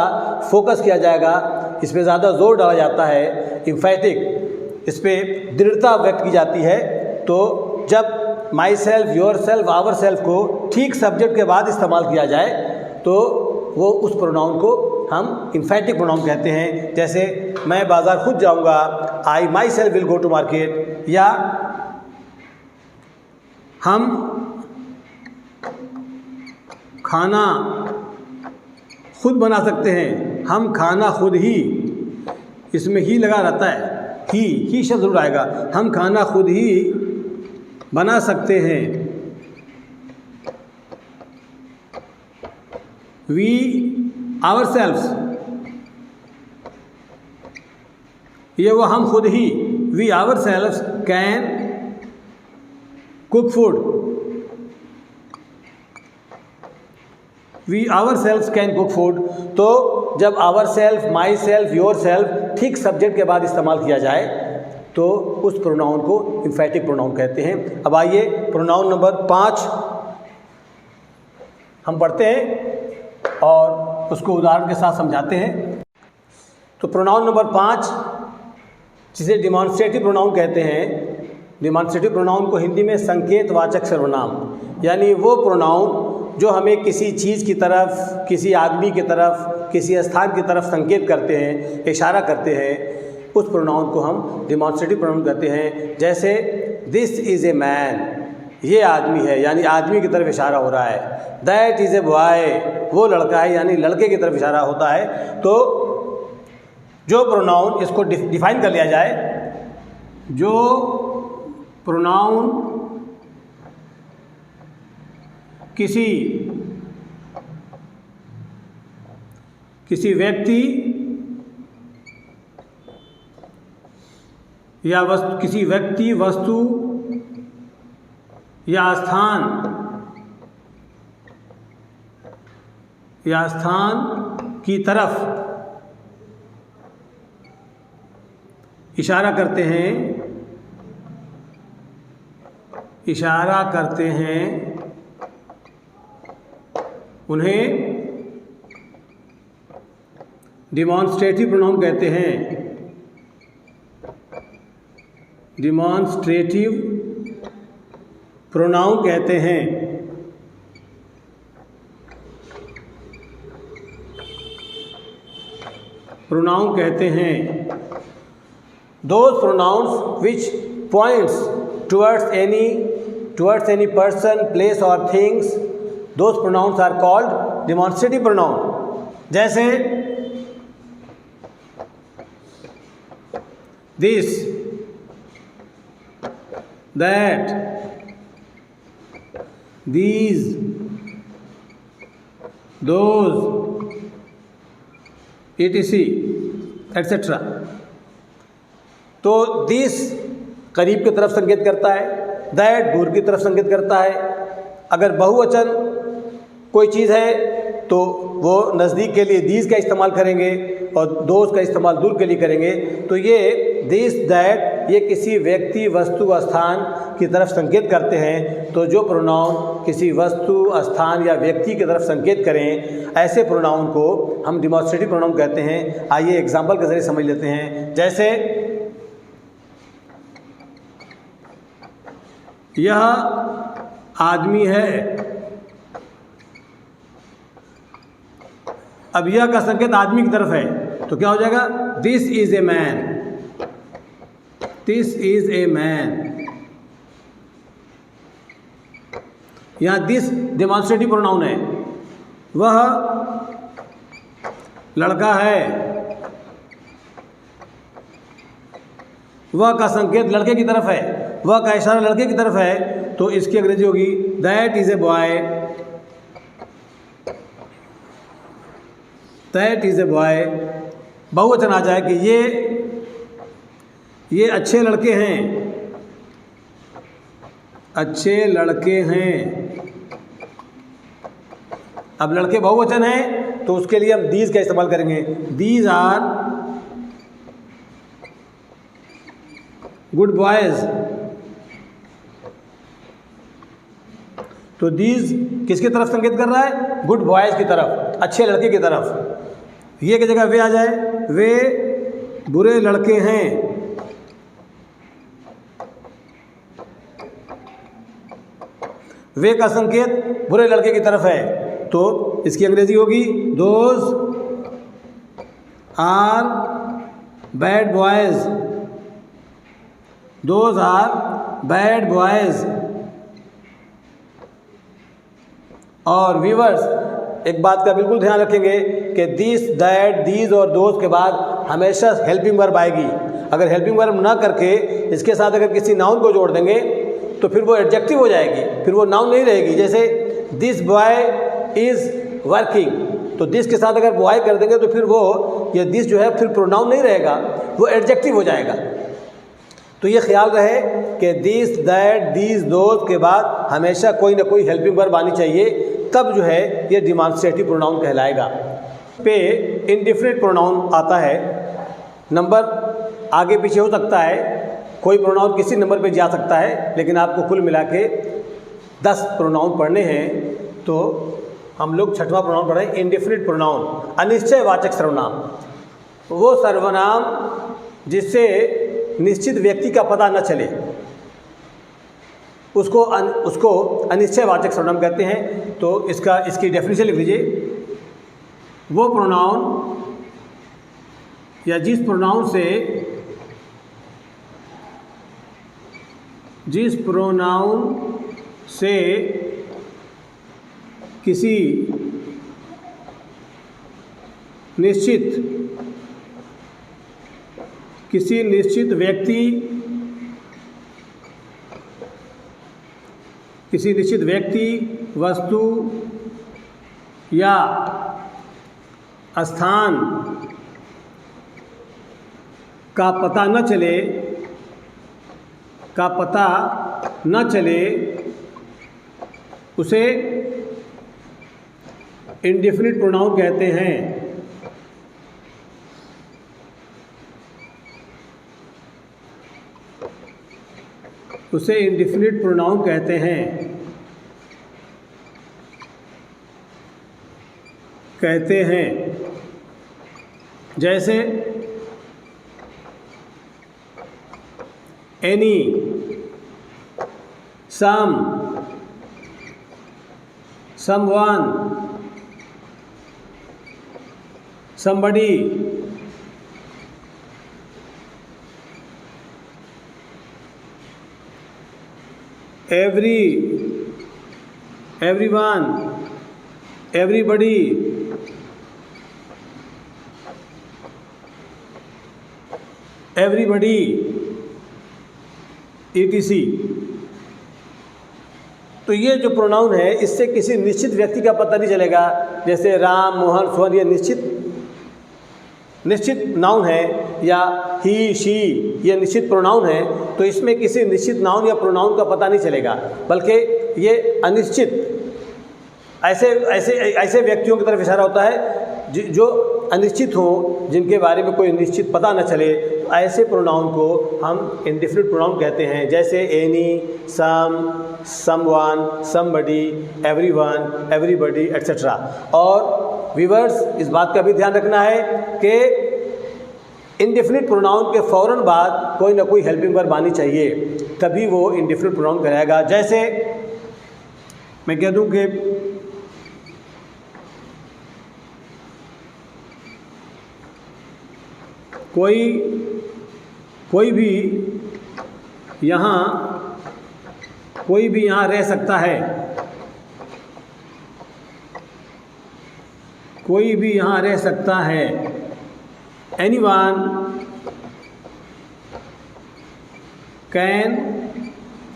फोकस किया जाएगा, इस पर ज़्यादा जोर डाला जाता है, इम्फेटिक, इस पर दृढ़ता व्यक्त की जाती है। तो जब myself, yourself, ourself को ठीक सब्जेक्ट के बाद इस्तेमाल किया जाए तो वो उस प्रोनाउन को हम इम्फेटिक प्रोनाउन कहते हैं। जैसे मैं बाज़ार खुद जाऊंगा, I myself will go to market, या हम खाना खुद बना सकते हैं, हम खाना खुद ही, इसमें ही लगा रहता है, ही शब्द जरूर आएगा, हम खाना खुद ही बना सकते हैं। वी ourselves, ये वो हम खुद ही, we ourselves can cook food, we ourselves can cook food। तो जब ourself, myself, yourself ठीक सब्जेक्ट के बाद इस्तेमाल किया जाए तो उस प्रोनाउन को इम्फेटिक प्रोनाउन कहते हैं। अब आइए प्रोनाउन नंबर 5 हम पढ़ते हैं और उसको उदाहरण के साथ समझाते हैं। तो प्रोनाउन नंबर 5 जिसे डिमॉन्स्ट्रेटिव प्रोनाउन कहते हैं। डिमॉन्स्ट्रेटिव प्रोनाउन को हिंदी में संकेतवाचक सर्वनाम, यानी वो प्रोनाउन जो हमें किसी चीज़ की तरफ, किसी आदमी की तरफ, किसी स्थान की तरफ संकेत करते हैं, इशारा करते हैं, उस प्रोनाउन को हम डिमॉन्स्ट्रेटिव प्रोनाउन कहते हैं। जैसे दिस इज़ ए मैन, ये आदमी है, यानी आदमी की तरफ इशारा हो रहा है। दैट इज़ ए बॉय, वो लड़का है, यानी लड़के की तरफ इशारा होता है। तो जो प्रोनाउन, इसको डिफाइन कर लिया जाए, जो प्रोनाउन किसी व्यक्ति या वस्तु, किसी व्यक्ति, वस्तु या स्थान की तरफ इशारा करते हैं, उन्हें डिमॉन्स्ट्रेटिव प्रोनाउन कहते हैं। डिमॉन्स्ट्रेटिव प्रोनाउन कहते हैं। प्रोनाउन कहते हैं those pronouns which points towards any person, place or things, those pronouns are called demonstrative pronoun। जैसे this, that, these, those, etc, etc। तो दिस करीब की तरफ संकेत करता है, दैट दूर की तरफ संकेत करता है। अगर बहुवचन कोई चीज़ है तो वो नज़दीक के लिए दीज का इस्तेमाल करेंगे और दोस्त का इस्तेमाल दूर के लिए करेंगे। तो ये दिस, दैट, ये किसी व्यक्ति, वस्तु, स्थान की तरफ संकेत करते हैं। तो जो प्रोनाउन किसी वस्तु, स्थान या व्यक्ति की तरफ संकेत करें, ऐसे प्रोनाउन को हम डिमॉन्स्ट्रेटिव प्रोनाउन कहते हैं। आइए एग्जाम्पल के जरिए समझ लेते हैं। जैसे यह आदमी है, अब यह का संकेत आदमी की तरफ है तो क्या हो जाएगा, this is a man, this is a man. यहां दिस डिमॉन्स्ट्रेटिव प्रोनाउन है, वह लड़का है, वह का संकेत लड़के की तरफ है, वह का इशारा लड़के की तरफ है, तो इसकी अंग्रेजी होगी that is a boy, that is a boy. बहुवचन आ जाए कि ये अच्छे लड़के हैं, अच्छे लड़के हैं। अब लड़के बहुवचन हैं तो उसके लिए हम दीज का इस्तेमाल करेंगे, दीज आर गुड बॉयज, तो दीज किसकी तरफ संकेत कर रहा है? गुड बॉयज़ की तरफ, अच्छे लड़के की तरफ। ये की जगह वे आ जाए, वे बुरे लड़के हैं। वे का संकेत बुरे लड़के की तरफ है, तो इसकी अंग्रेजी होगी those are bad boys, those are bad boys. और व्यूअर्स एक बात का बिल्कुल ध्यान रखेंगे कि दिस, दैट, दीज और दोज के बाद हमेशा हेल्पिंग वर्ब आएगी। अगर हेल्पिंग वर्ब ना करके इसके साथ अगर किसी नाउन को जोड़ देंगे तो फिर वो एडजेक्टिव हो जाएगी, फिर वो नाउन नहीं रहेगी। जैसे दिस बॉय इज़ वर्किंग, तो दिस के साथ अगर बॉय कर देंगे तो फिर वो ये दिस जो है फिर प्रोनाउन नहीं रहेगा, वो एडजेक्टिव हो जाएगा। तो ये ख्याल रहे कि दिस, दैट, दीज, दोज के बाद हमेशा कोई ना कोई हेल्पिंग वर्ब आनी चाहिए, तब जो है ये डिमॉन्स्ट्रेटिव प्रोनाउन कहलाएगा। पे इंडिफिनिट प्रोनाउन आता है, नंबर आगे पीछे हो सकता है, कोई प्रोनाउन किसी नंबर पे जा सकता है, लेकिन आपको कुल मिला के 10 प्रोनाउन पढ़ने हैं। तो हम लोग छठवां प्रोनाउन पढ़ें, इंडिफिनिट प्रोनाउन, अनिश्चयवाचक सर्वनाम। वो सर्वनाम जिससे निश्चित व्यक्ति का पता न चले उसको अनिश्चयवाचक सर्वनाम कहते हैं। तो इसकी डेफिनेशन लिख लीजिए। वो प्रोनाउन या जिस प्रोनाउन से किसी निश्चित व्यक्ति, वस्तु या स्थान का पता न चले उसे इंडिफिनिट प्रोनाउन कहते हैं। उसे इंडिफिनिट प्रोनाउन कहते हैं। जैसे any, some, someone, somebody, every, everyone, everybody, etc। तो ये जो प्रोनाउन है इससे किसी निश्चित व्यक्ति का पता नहीं चलेगा। जैसे राम, मोहन, सोहन, ये निश्चित नाउन है, या ही, शी, ये निश्चित प्रोनाउन है। तो इसमें किसी निश्चित नाउन या प्रोनाउन का पता नहीं चलेगा, बल्कि ये अनिश्चित ऐसे व्यक्तियों की तरफ इशारा होता है जो अनिश्चित हों, जिनके बारे में कोई निश्चित पता न चले। ऐसे प्रोनाउन को हम इंडिफिनिट प्रोनाउन कहते हैं। जैसे any, some, someone, somebody, everyone, everybody, etcetera. और व्यूअर्स इस बात का भी ध्यान रखना है कि इंडिफिनिट प्रोनाउन के फ़ौरन बाद कोई ना कोई हेल्पिंग वर्ब आनी चाहिए, तभी वो इंडिफिनिट प्रोनाउन कहलाएगा। जैसे मैं कह दूं कि कोई भी यहाँ रह सकता है। कोई भी यहाँ रह सकता है। Anyone can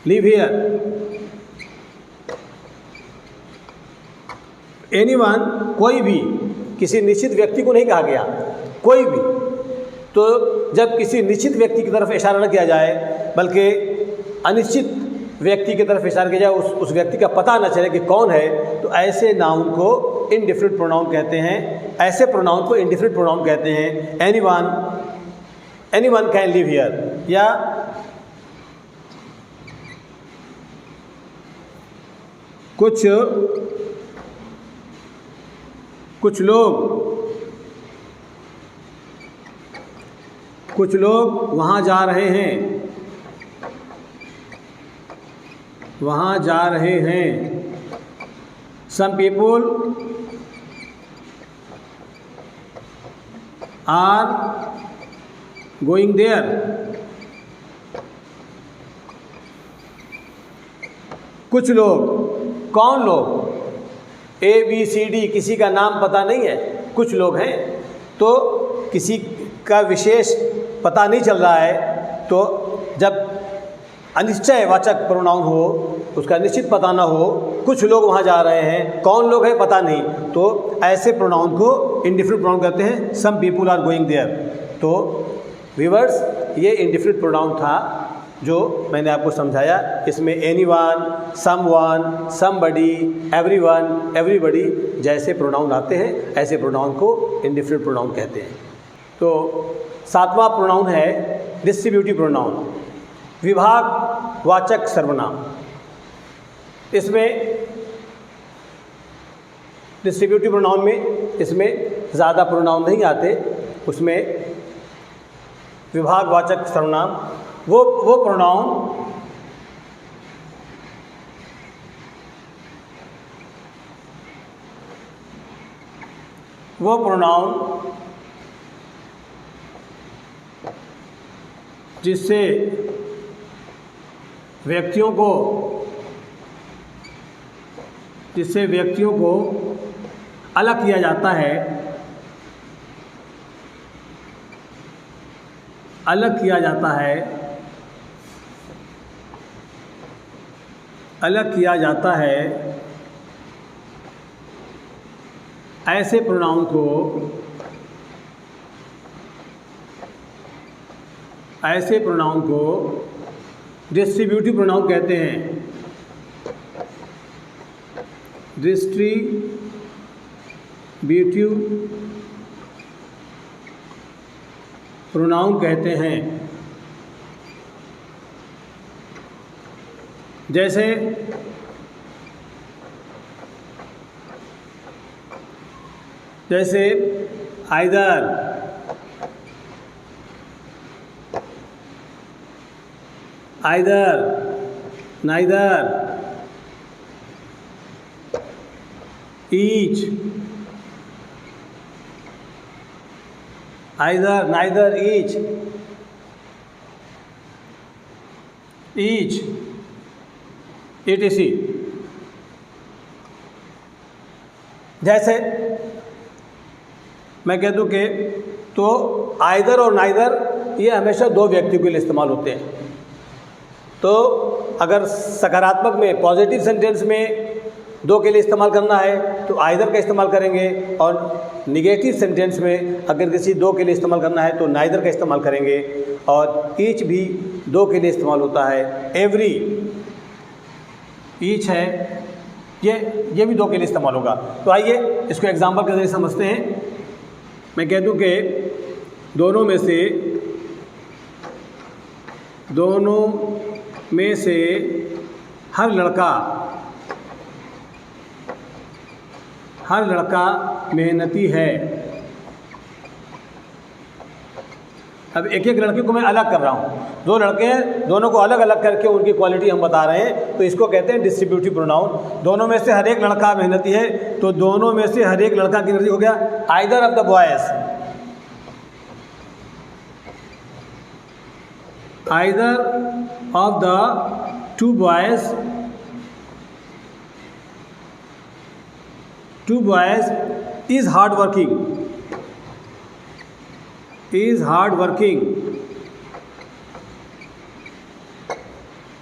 live here। Anyone, कोई भी, किसी निश्चित व्यक्ति को नहीं कहा गया, कोई भी। तो जब किसी निश्चित व्यक्ति की तरफ इशारा न किया जाए बल्कि अनिश्चित व्यक्ति की तरफ इशारा किया जाए, उस व्यक्ति का पता न चले कि कौन है, तो ऐसे नाउन को इंडिफिनिट प्रोनाउन कहते हैं। ऐसे प्रोनाउन को इंडिफिनिट प्रोनाउन कहते हैं। एनीवन कैन लिव हियर, या कुछ लोग वहाँ जा रहे हैं। Some people are going there। कुछ लोग, कौन लोग? ABCD, किसी का नाम पता नहीं है, कुछ लोग हैं। तो किसी का विशेष पता नहीं चल रहा है, तो जब अनिश्चयवाचक प्रोनाउन हो, उसका निश्चित पता ना हो, कुछ लोग वहाँ जा रहे हैं, कौन लोग हैं पता नहीं, तो ऐसे प्रोनाउन को इंडिफिनिट प्रोनाउन कहते हैं। सम पीपुल आर गोइंग देयर। तो व्यूअर्स, ये इंडिफिनिट प्रोनाउन था जो मैंने आपको समझाया। इसमें anyone, someone, somebody, everyone, everybody जैसे प्रोनाउन आते हैं, ऐसे प्रोनाउन को इंडिफिनिट प्रोनाउन कहते हैं। तो 7वां प्रोनाउन है डिस्ट्रीब्यूटिव प्रोनाउन, विभागवाचक सर्वनाम। इसमें डिस्ट्रीब्यूटिव प्रोनाउन में इसमें ज़्यादा प्रोनाउन नहीं आते, उसमें विभागवाचक सर्वनाम वो प्रोनाउन जिससे व्यक्तियों को अलग किया जाता है, ऐसे प्रोनाउन को डिस्ट्रीब्यूटिव प्रोनाउन कहते हैं। डिस्ट्रीब्यूटिव प्रोनाउन कहते हैं। जैसे either, neither, each, either, neither, each, etc। जैसे मैं कह दूं कि तो आइदर और नाइदर ये हमेशा दो व्यक्तियों के लिए इस्तेमाल होते हैं। तो अगर सकारात्मक में, पॉजिटिव सेंटेंस में दो के लिए इस्तेमाल करना है तो आइदर का इस्तेमाल करेंगे, और निगेटिव सेंटेंस में अगर किसी दो के लिए इस्तेमाल करना है तो नाइदर का इस्तेमाल करेंगे। और ईच भी दो के लिए इस्तेमाल होता है। एवरी, ईच है, ये भी दो के लिए इस्तेमाल होगा। तो आइए इसको एग्जाम्पल के जरिए समझते हैं। मैं कह दूं कि दोनों में से हर लड़का मेहनती है। अब एक एक लड़के को मैं अलग कर रहा हूँ, दो लड़के हैं, दोनों को अलग अलग करके उनकी क्वालिटी हम बता रहे हैं, तो इसको कहते हैं डिस्ट्रीब्यूटिव प्रोनाउन। दोनों में से हर एक लड़का मेहनती है, तो दोनों में से हर एक लड़का की मेहनती हो गया। Either of the boys, either of the two boys is hard working.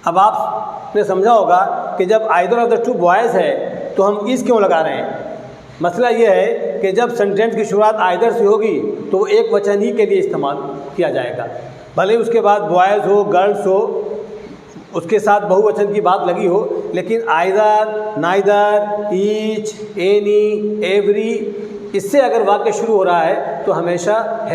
अब आपने समझा होगा कि जब either of the two boys है तो हम इज क्यों लगा रहे हैं। मसला ये है कि जब सेंटेंस की शुरुआत आइदर से होगी तो वो एक वचन ही के लिए इस्तेमाल किया जाएगा, भले उसके बाद बॉयज़ हो, गर्ल्स हो, उसके साथ बहुवचन की बात लगी हो, लेकिन either, neither, each, any, every, इससे अगर वाक्य शुरू हो रहा है तो हमेशा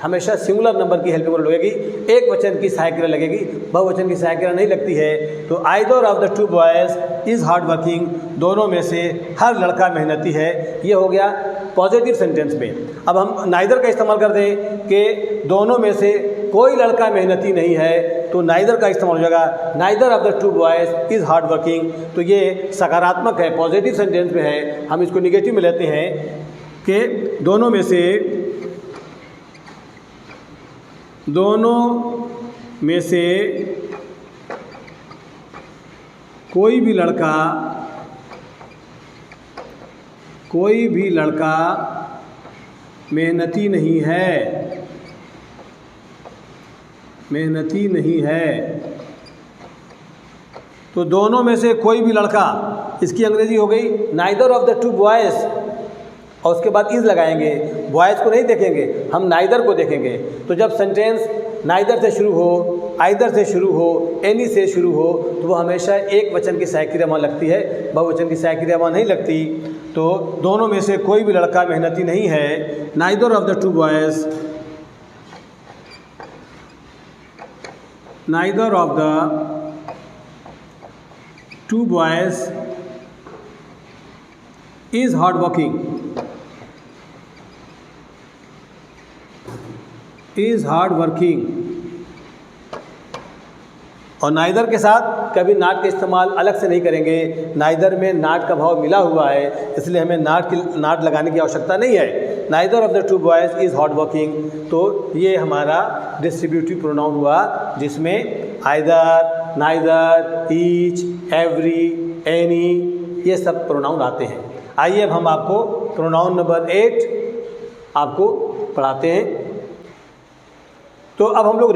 हमेशा सिंगुलर नंबर की हेल्पिंग वर्ब लगेगी, एक वचन की सहायक क्रिया लगेगी, बहुवचन की सहायक क्रिया नहीं लगती है। तो either of the two boys is hard working, दोनों में से हर लड़का मेहनती है। ये हो गया पॉजिटिव सेंटेंस में। अब हम नाइदर का इस्तेमाल कर दें कि दोनों में से कोई लड़का मेहनती नहीं है, तो नाइदर का इस्तेमाल हो जाएगा neither of the two boys is hard working. तो ये सकारात्मक है, पॉजिटिव सेंटेंस में है। हम इसको निगेटिव में लेते हैं कि दोनों में से कोई भी लड़का मेहनती नहीं है। तो दोनों में से कोई भी लड़का, इसकी अंग्रेजी हो गई neither of the two boys, और उसके बाद इज़ लगाएंगे। बॉयज़ को नहीं देखेंगे, हम नाइदर को देखेंगे। तो जब सेंटेंस नाइदर से शुरू हो, आइदर से शुरू हो, एनी से शुरू हो, तो वो हमेशा एक वचन की सहायक क्रिया वहाँ लगती है, बहुवचन की सहायक क्रिया वहाँ नहीं लगती। तो दोनों में से कोई भी लड़का मेहनती नहीं है। Neither of the two boys, neither of the two boys is hard working, और नाइदर के साथ कभी नाट का इस्तेमाल अलग से नहीं करेंगे। नाइदर में नाट का भाव मिला हुआ है, इसलिए हमें नाट लगाने की आवश्यकता नहीं है। Neither of the two boys is hard working, तो ये हमारा डिस्ट्रीब्यूटिव प्रोनाउन हुआ, जिसमें either, neither, each, every, any, ये सब प्रोनाउन आते हैं। आइए अब हम आपको प्रोनाउन नंबर 8 आपको पढ़ाते हैं। तो अब हम लोग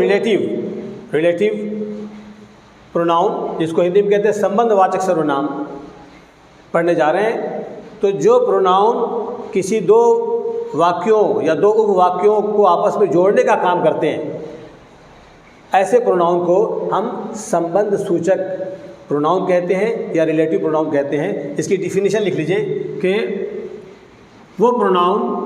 रिलेटिव प्रोनाउन, जिसको हिंदी में कहते हैं संबंधवाचक सर्वनाम, पढ़ने जा रहे हैं। तो जो प्रोनाउन किसी दो वाक्यों या दो उपवाक्यों को आपस में जोड़ने का काम करते हैं, ऐसे प्रोनाउन को हम संबंध सूचक प्रोनाउन कहते हैं या रिलेटिव प्रोनाउन कहते हैं। इसकी डिफिनीशन लिख लीजिए कि वो प्रोनाउन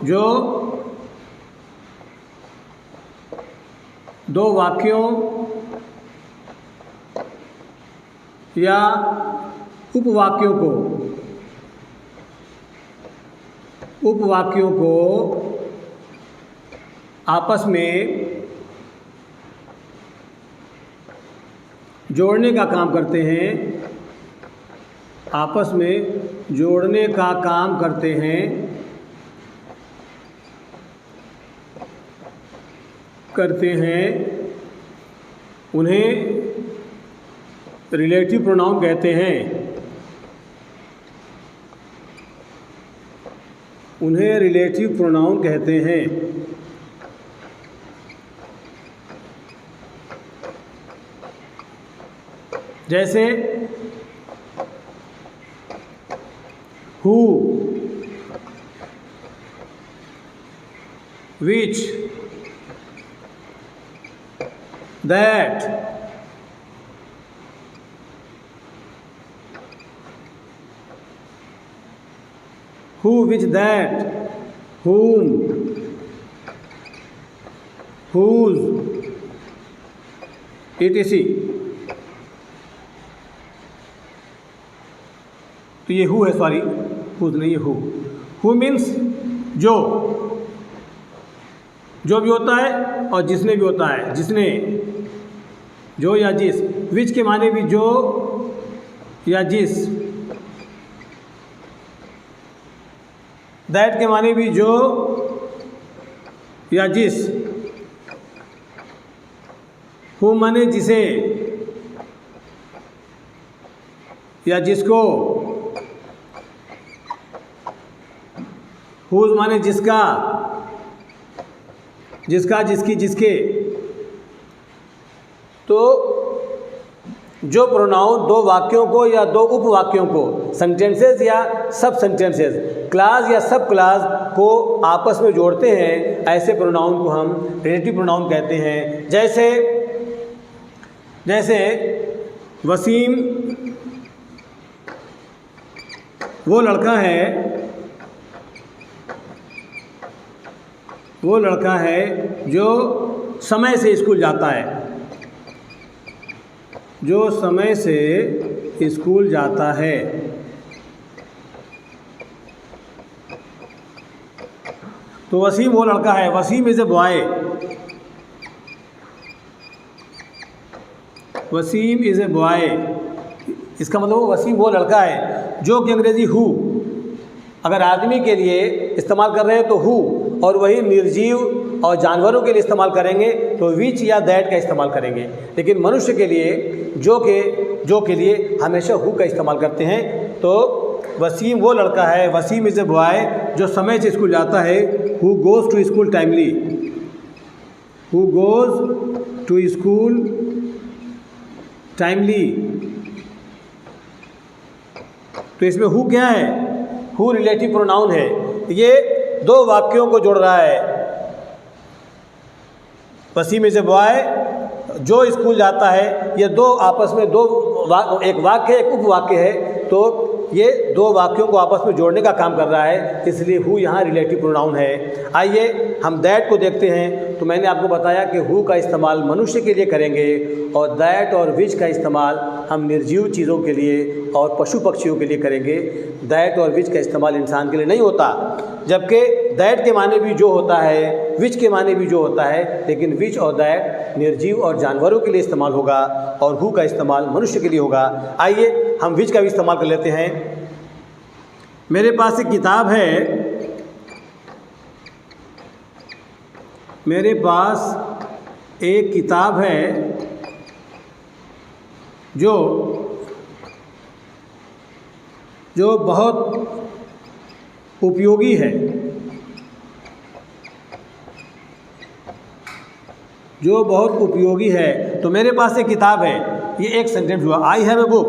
जो दो वाक्यों या उपवाक्यों को आपस में जोड़ने का काम करते हैं, उन्हें रिलेटिव प्रोनाउन कहते हैं। जैसे who, which, that, who, which, that, whom, whose, etc. तो ये हु है, सॉरी हुज नहीं, ये हु मीन्स जो भी होता है और जिसने भी होता है, जिसने, जो या जिस। विच के माने भी जो या जिस। दैट के माने भी जो या जिस। हु माने जिसे या जिसको। हुज माने जिसका, जिसकी, जिसके। तो जो प्रोनाउन दो वाक्यों को या दो उपवाक्यों को, सेंटेंसेस या सब सेंटेंसेस, क्लास या सब क्लास को आपस में जोड़ते हैं, ऐसे प्रोनाउन को हम रिलेटिव प्रोनाउन कहते हैं। जैसे वसीम वो लड़का है जो समय से स्कूल जाता है, जो समय से स्कूल जाता है। तो वसीम वो लड़का है, Wasim is a boy, Wasim is a boy, इसका मतलब वसीम वो लड़का है जो कि अंग्रेज़ी हु अगर आदमी के लिए इस्तेमाल कर रहे हैं तो हु, और वही निर्जीव और जानवरों के लिए इस्तेमाल करेंगे तो विच या दैट का इस्तेमाल करेंगे, लेकिन मनुष्य के लिए जो के लिए हमेशा हु का इस्तेमाल करते हैं। तो वसीम वो लड़का है, वसीम इज़ ए बॉय जो समय से स्कूल जाता है, who goes to school timely, who goes to school timely. तो इसमें हु क्या है? हु रिलेटिव प्रोनाउन है, ये दो वाक्यों को जोड़ रहा है। वसीम इज़ ए बॉय जो स्कूल जाता है, ये दो आपस में एक वाक्य है, एक उपवाक्य है, तो ये दो वाक्यों को आपस में जोड़ने का काम कर रहा है, इसलिए हु यहाँ रिलेटिव प्रोनाउन है। आइए हम दैट को देखते हैं। तो मैंने आपको बताया कि हु का इस्तेमाल मनुष्य के लिए करेंगे और दैट और विच का इस्तेमाल हम निर्जीव चीज़ों के लिए और पशु पक्षियों के लिए करेंगे। दैट और विच का इस्तेमाल इंसान के लिए नहीं होता, जबकि दैट के माने भी जो होता है, विच के माने भी जो होता है, लेकिन विच और दैट निर्जीव और जानवरों के लिए इस्तेमाल होगा और हु का इस्तेमाल मनुष्य के लिए होगा। आइए हम विच का भी इस्तेमाल कर लेते हैं। मेरे पास एक किताब है, मेरे पास एक किताब है जो बहुत उपयोगी है, जो बहुत उपयोगी है। तो मेरे पास एक किताब है, ये एक सेंटेंस हुआ। I have a book,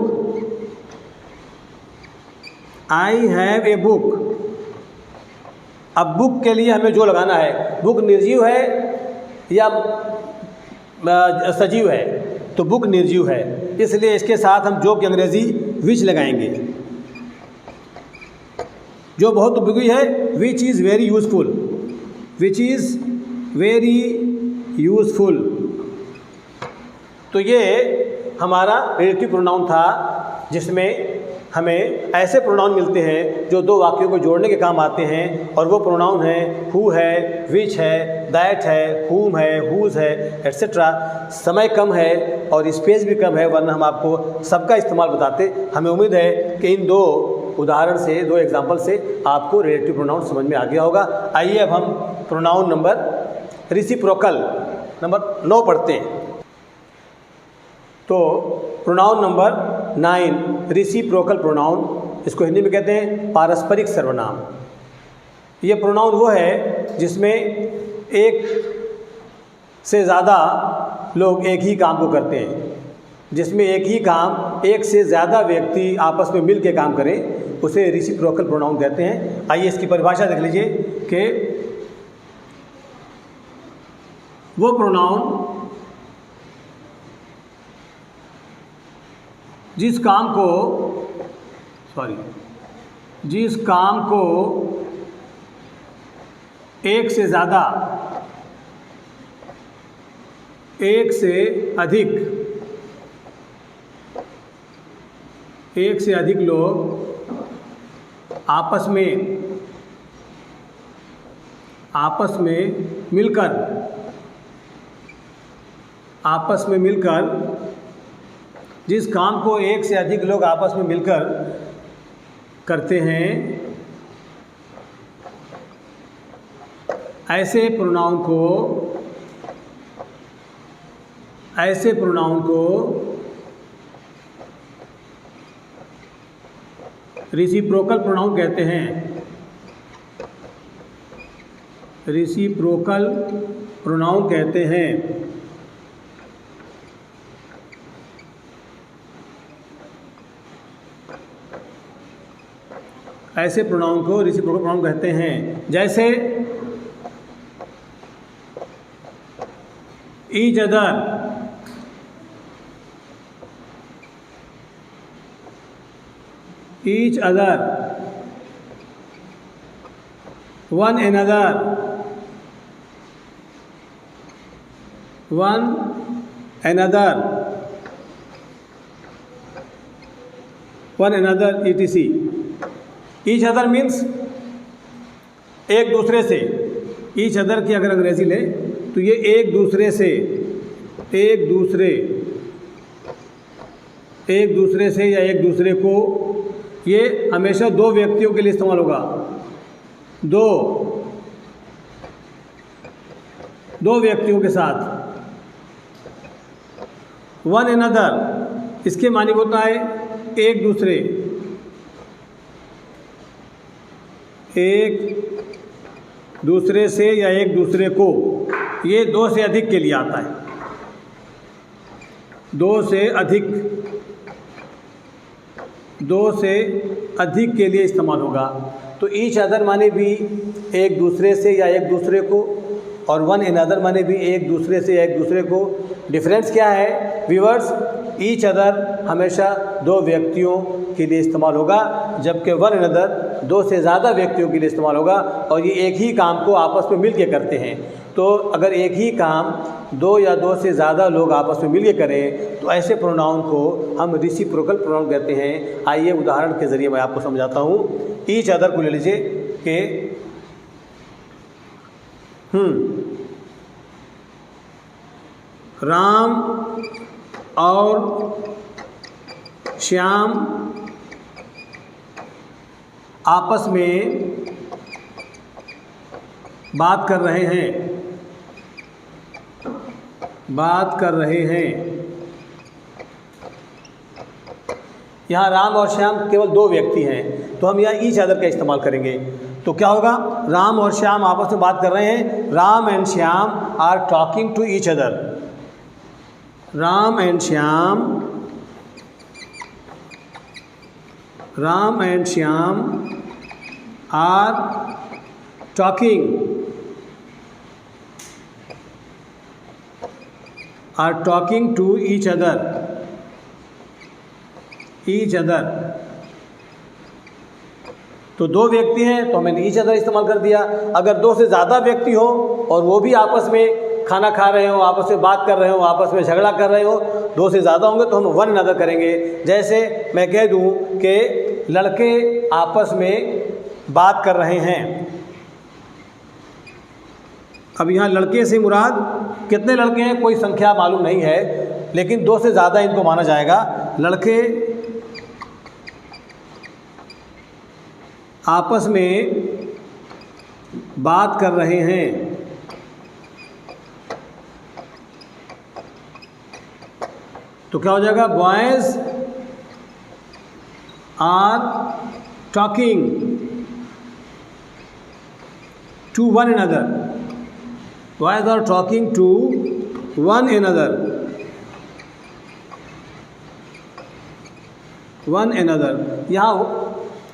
I have a book. अब बुक के लिए हमें जो लगाना है, बुक निर्जीव है या सजीव है, तो बुक निर्जीव है, इसलिए इसके साथ हम जो की अंग्रेजी विच लगाएंगे। जो बहुत उपयोगी है, which is very useful, which is very useful. तो ये हमारा रिलेटिव प्रोनाउन था, जिसमें हमें ऐसे प्रोनाउन मिलते हैं जो दो वाक्यों को जोड़ने के काम आते हैं, और वो प्रोनाउन है हु है, विच है, दैट है, हुम है, हुज है, एट्सेट्रा। समय कम है और स्पेस भी कम है, वरना हम आपको सबका इस्तेमाल बताते। हमें उम्मीद है कि इन दो उदाहरण से, दो एग्जाम्पल से आपको रिलेटिव प्रोनाउन समझ में आ गया होगा। आइए अब हम प्रोनाउन नंबर रेसिप्रोकल नंबर 9 पढ़ते हैं। तो प्रोनाउन नंबर 9 रेसिप्रोकल प्रोनाउन, इसको हिंदी में कहते हैं पारस्परिक सर्वनाम। ये प्रोनाउन वो है जिसमें एक से ज़्यादा लोग एक ही काम को करते हैं, जिसमें एक ही काम एक से ज़्यादा व्यक्ति आपस में मिल के काम करें, उसे रेसिप्रोकल प्रोनाउन कहते हैं। आइए इसकी परिभाषा देख लीजिए कि वो प्रोनाउन जिस काम को एक से ज़्यादा, एक से अधिक लोग आपस में मिलकर जिस काम को एक से अधिक लोग आपस में मिलकर करते हैं, ऐसे प्रोनाउन को रेसिप्रोकल प्रोनाउन कहते हैं। रेसिप्रोकल प्रोनाउन कहते हैं। ऐसे प्रोनाउन को रेसिप्रोकल प्रोनाउन कहते हैं, जैसे each other, each other, one another, one another, one another etc. Each other means एक दूसरे से। ईच अदर की अगर अंग्रेजी ले तो ये एक दूसरे से, एक दूसरे से या एक दूसरे को, ये हमेशा दो व्यक्तियों के लिए इस्तेमाल होगा। दो व्यक्तियों के साथ। वन अनदर इसके मानी होता है एक दूसरे, एक दूसरे से या एक दूसरे को। ये दो से अधिक के लिए आता है, दो से अधिक के लिए इस्तेमाल होगा। तो ईच अदर माने भी एक दूसरे से या एक दूसरे को, और वन अनदर माने भी एक दूसरे से या एक दूसरे को। डिफरेंस क्या है व्यूअर्स? ईच अदर हमेशा दो व्यक्तियों के लिए इस्तेमाल होगा, जबकि वन अनदर दो से ज़्यादा व्यक्तियों के लिए इस्तेमाल होगा, और ये एक ही काम को आपस में मिल के करते हैं। तो अगर एक ही काम दो या दो से ज़्यादा लोग आपस में मिल के करें तो ऐसे प्रोनाउन को हम रेसिप्रोकल प्रोनाउन कहते हैं। आइए उदाहरण के ज़रिए मैं आपको समझाता हूँ। ईच अदर को ले लीजिए कि राम और श्याम आपस में बात कर रहे हैं। यहाँ राम और श्याम केवल दो व्यक्ति हैं, तो हम यहाँ ईच अदर का इस्तेमाल करेंगे। तो क्या होगा? राम और श्याम आपस में बात कर रहे हैं। Ram and Shyam are talking to each other. Ram and Shyam are talking to each other. तो दो व्यक्ति हैं तो मैंने ईच अदर इस्तेमाल कर दिया। अगर दो से ज़्यादा व्यक्ति हो और वो भी आपस में खाना खा रहे हो, आपस में बात कर रहे हो, आपस में झगड़ा कर रहे हो, दो से ज़्यादा होंगे तो हम वन अनदर करेंगे। जैसे मैं कह दूं कि लड़के आपस में बात कर रहे हैं। अब यहाँ लड़के से मुराद कितने लड़के हैं कोई संख्या मालूम नहीं है, लेकिन दो से ज़्यादा इनको माना जाएगा। लड़के आपस में बात कर रहे हैं। तो क्या हो जाएगा? Boys are talking to one another. Boys are talking to one another. यहाँ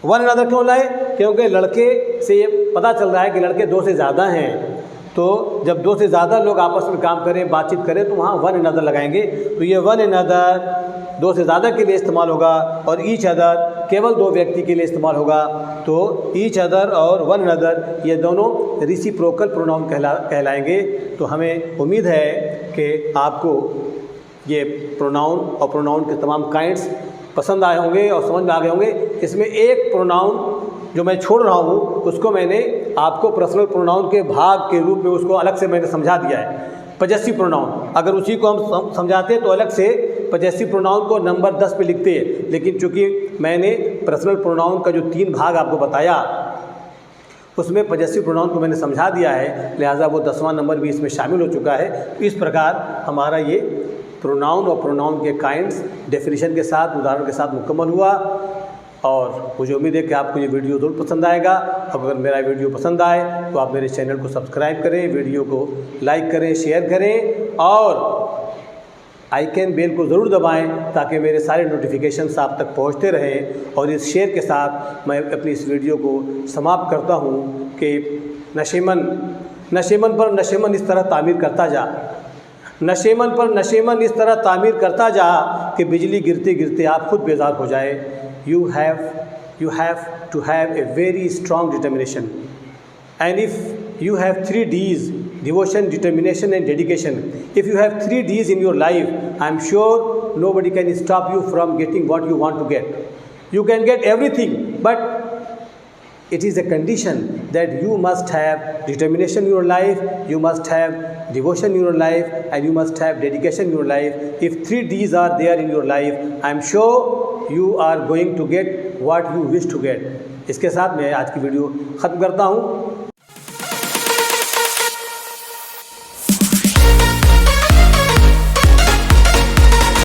वन अनदर क्यों लाए? क्योंकि लड़के से ये पता चल रहा है कि लड़के दो से ज़्यादा हैं। तो जब दो से ज़्यादा लोग आपस में काम करें, बातचीत करें, तो वहाँ वन अनदर लगाएंगे। तो ये वन अनदर दो से ज़्यादा के लिए इस्तेमाल होगा, और ईच अदर केवल दो व्यक्ति के लिए इस्तेमाल होगा। तो ईच अदर और वन अनदर ये दोनों रेसिप्रोकल प्रोनाउन कहलाएंगे। तो हमें उम्मीद है कि आपको ये प्रोनाउन और प्रोनाउन के तमाम काइंड्स पसंद आए होंगे और समझ में आ गए होंगे। इसमें एक प्रोनाउन जो मैं छोड़ रहा हूँ उसको मैंने आपको पर्सनल प्रोनाउन के भाग के रूप में उसको अलग से मैंने समझा दिया है। पजेसिव प्रोनाउन अगर उसी को हम समझाते तो अलग से पजेसिव प्रोनाउन को नंबर 10 पे लिखते हैं, लेकिन चूँकि मैंने पर्सनल प्रोनाउन का जो 3 भाग आपको बताया उसमें पजेसिव प्रोनाउन को मैंने समझा दिया है, लिहाजा वो 10वां नंबर भी इसमें शामिल हो चुका है। इस प्रकार हमारा ये प्रोनाउन और प्रोनाउन के काइंड्स डेफिनेशन के साथ, उदाहरण के साथ मुकम्मल हुआ। और मुझे उम्मीद है कि आपको ये वीडियो ज़रूर पसंद आएगा। अगर मेरा वीडियो पसंद आए तो आप मेरे चैनल को सब्सक्राइब करें, वीडियो को लाइक करें, शेयर करें और आइकन बेल को ज़रूर दबाएं ताकि मेरे सारे नोटिफिकेशंस आप तक पहुंचते रहें। और इस शेयर के साथ मैं अपनी इस वीडियो को समाप्त करता हूं कि नशेमन पर नशेमन इस तरह तामीर करता जा, नशेमन पर नशेमन इस तरह तामीर करता जा कि बिजली गिरते गिरते आप खुद बेजार हो जाए। You have to have a very strong determination. And if you have 3 D's, devotion, determination and dedication, if you have 3 D's in your life, I am sure nobody can stop you from getting what you want to get. You can get everything, but it is a condition that you must have determination in your life, you must have devotion in your life, and you must have dedication in your life. If 3 D's are there in your life, I am sure you are going to get what you wish to get. इसके साथ मैं आज की video ख़त्म करता हूँ।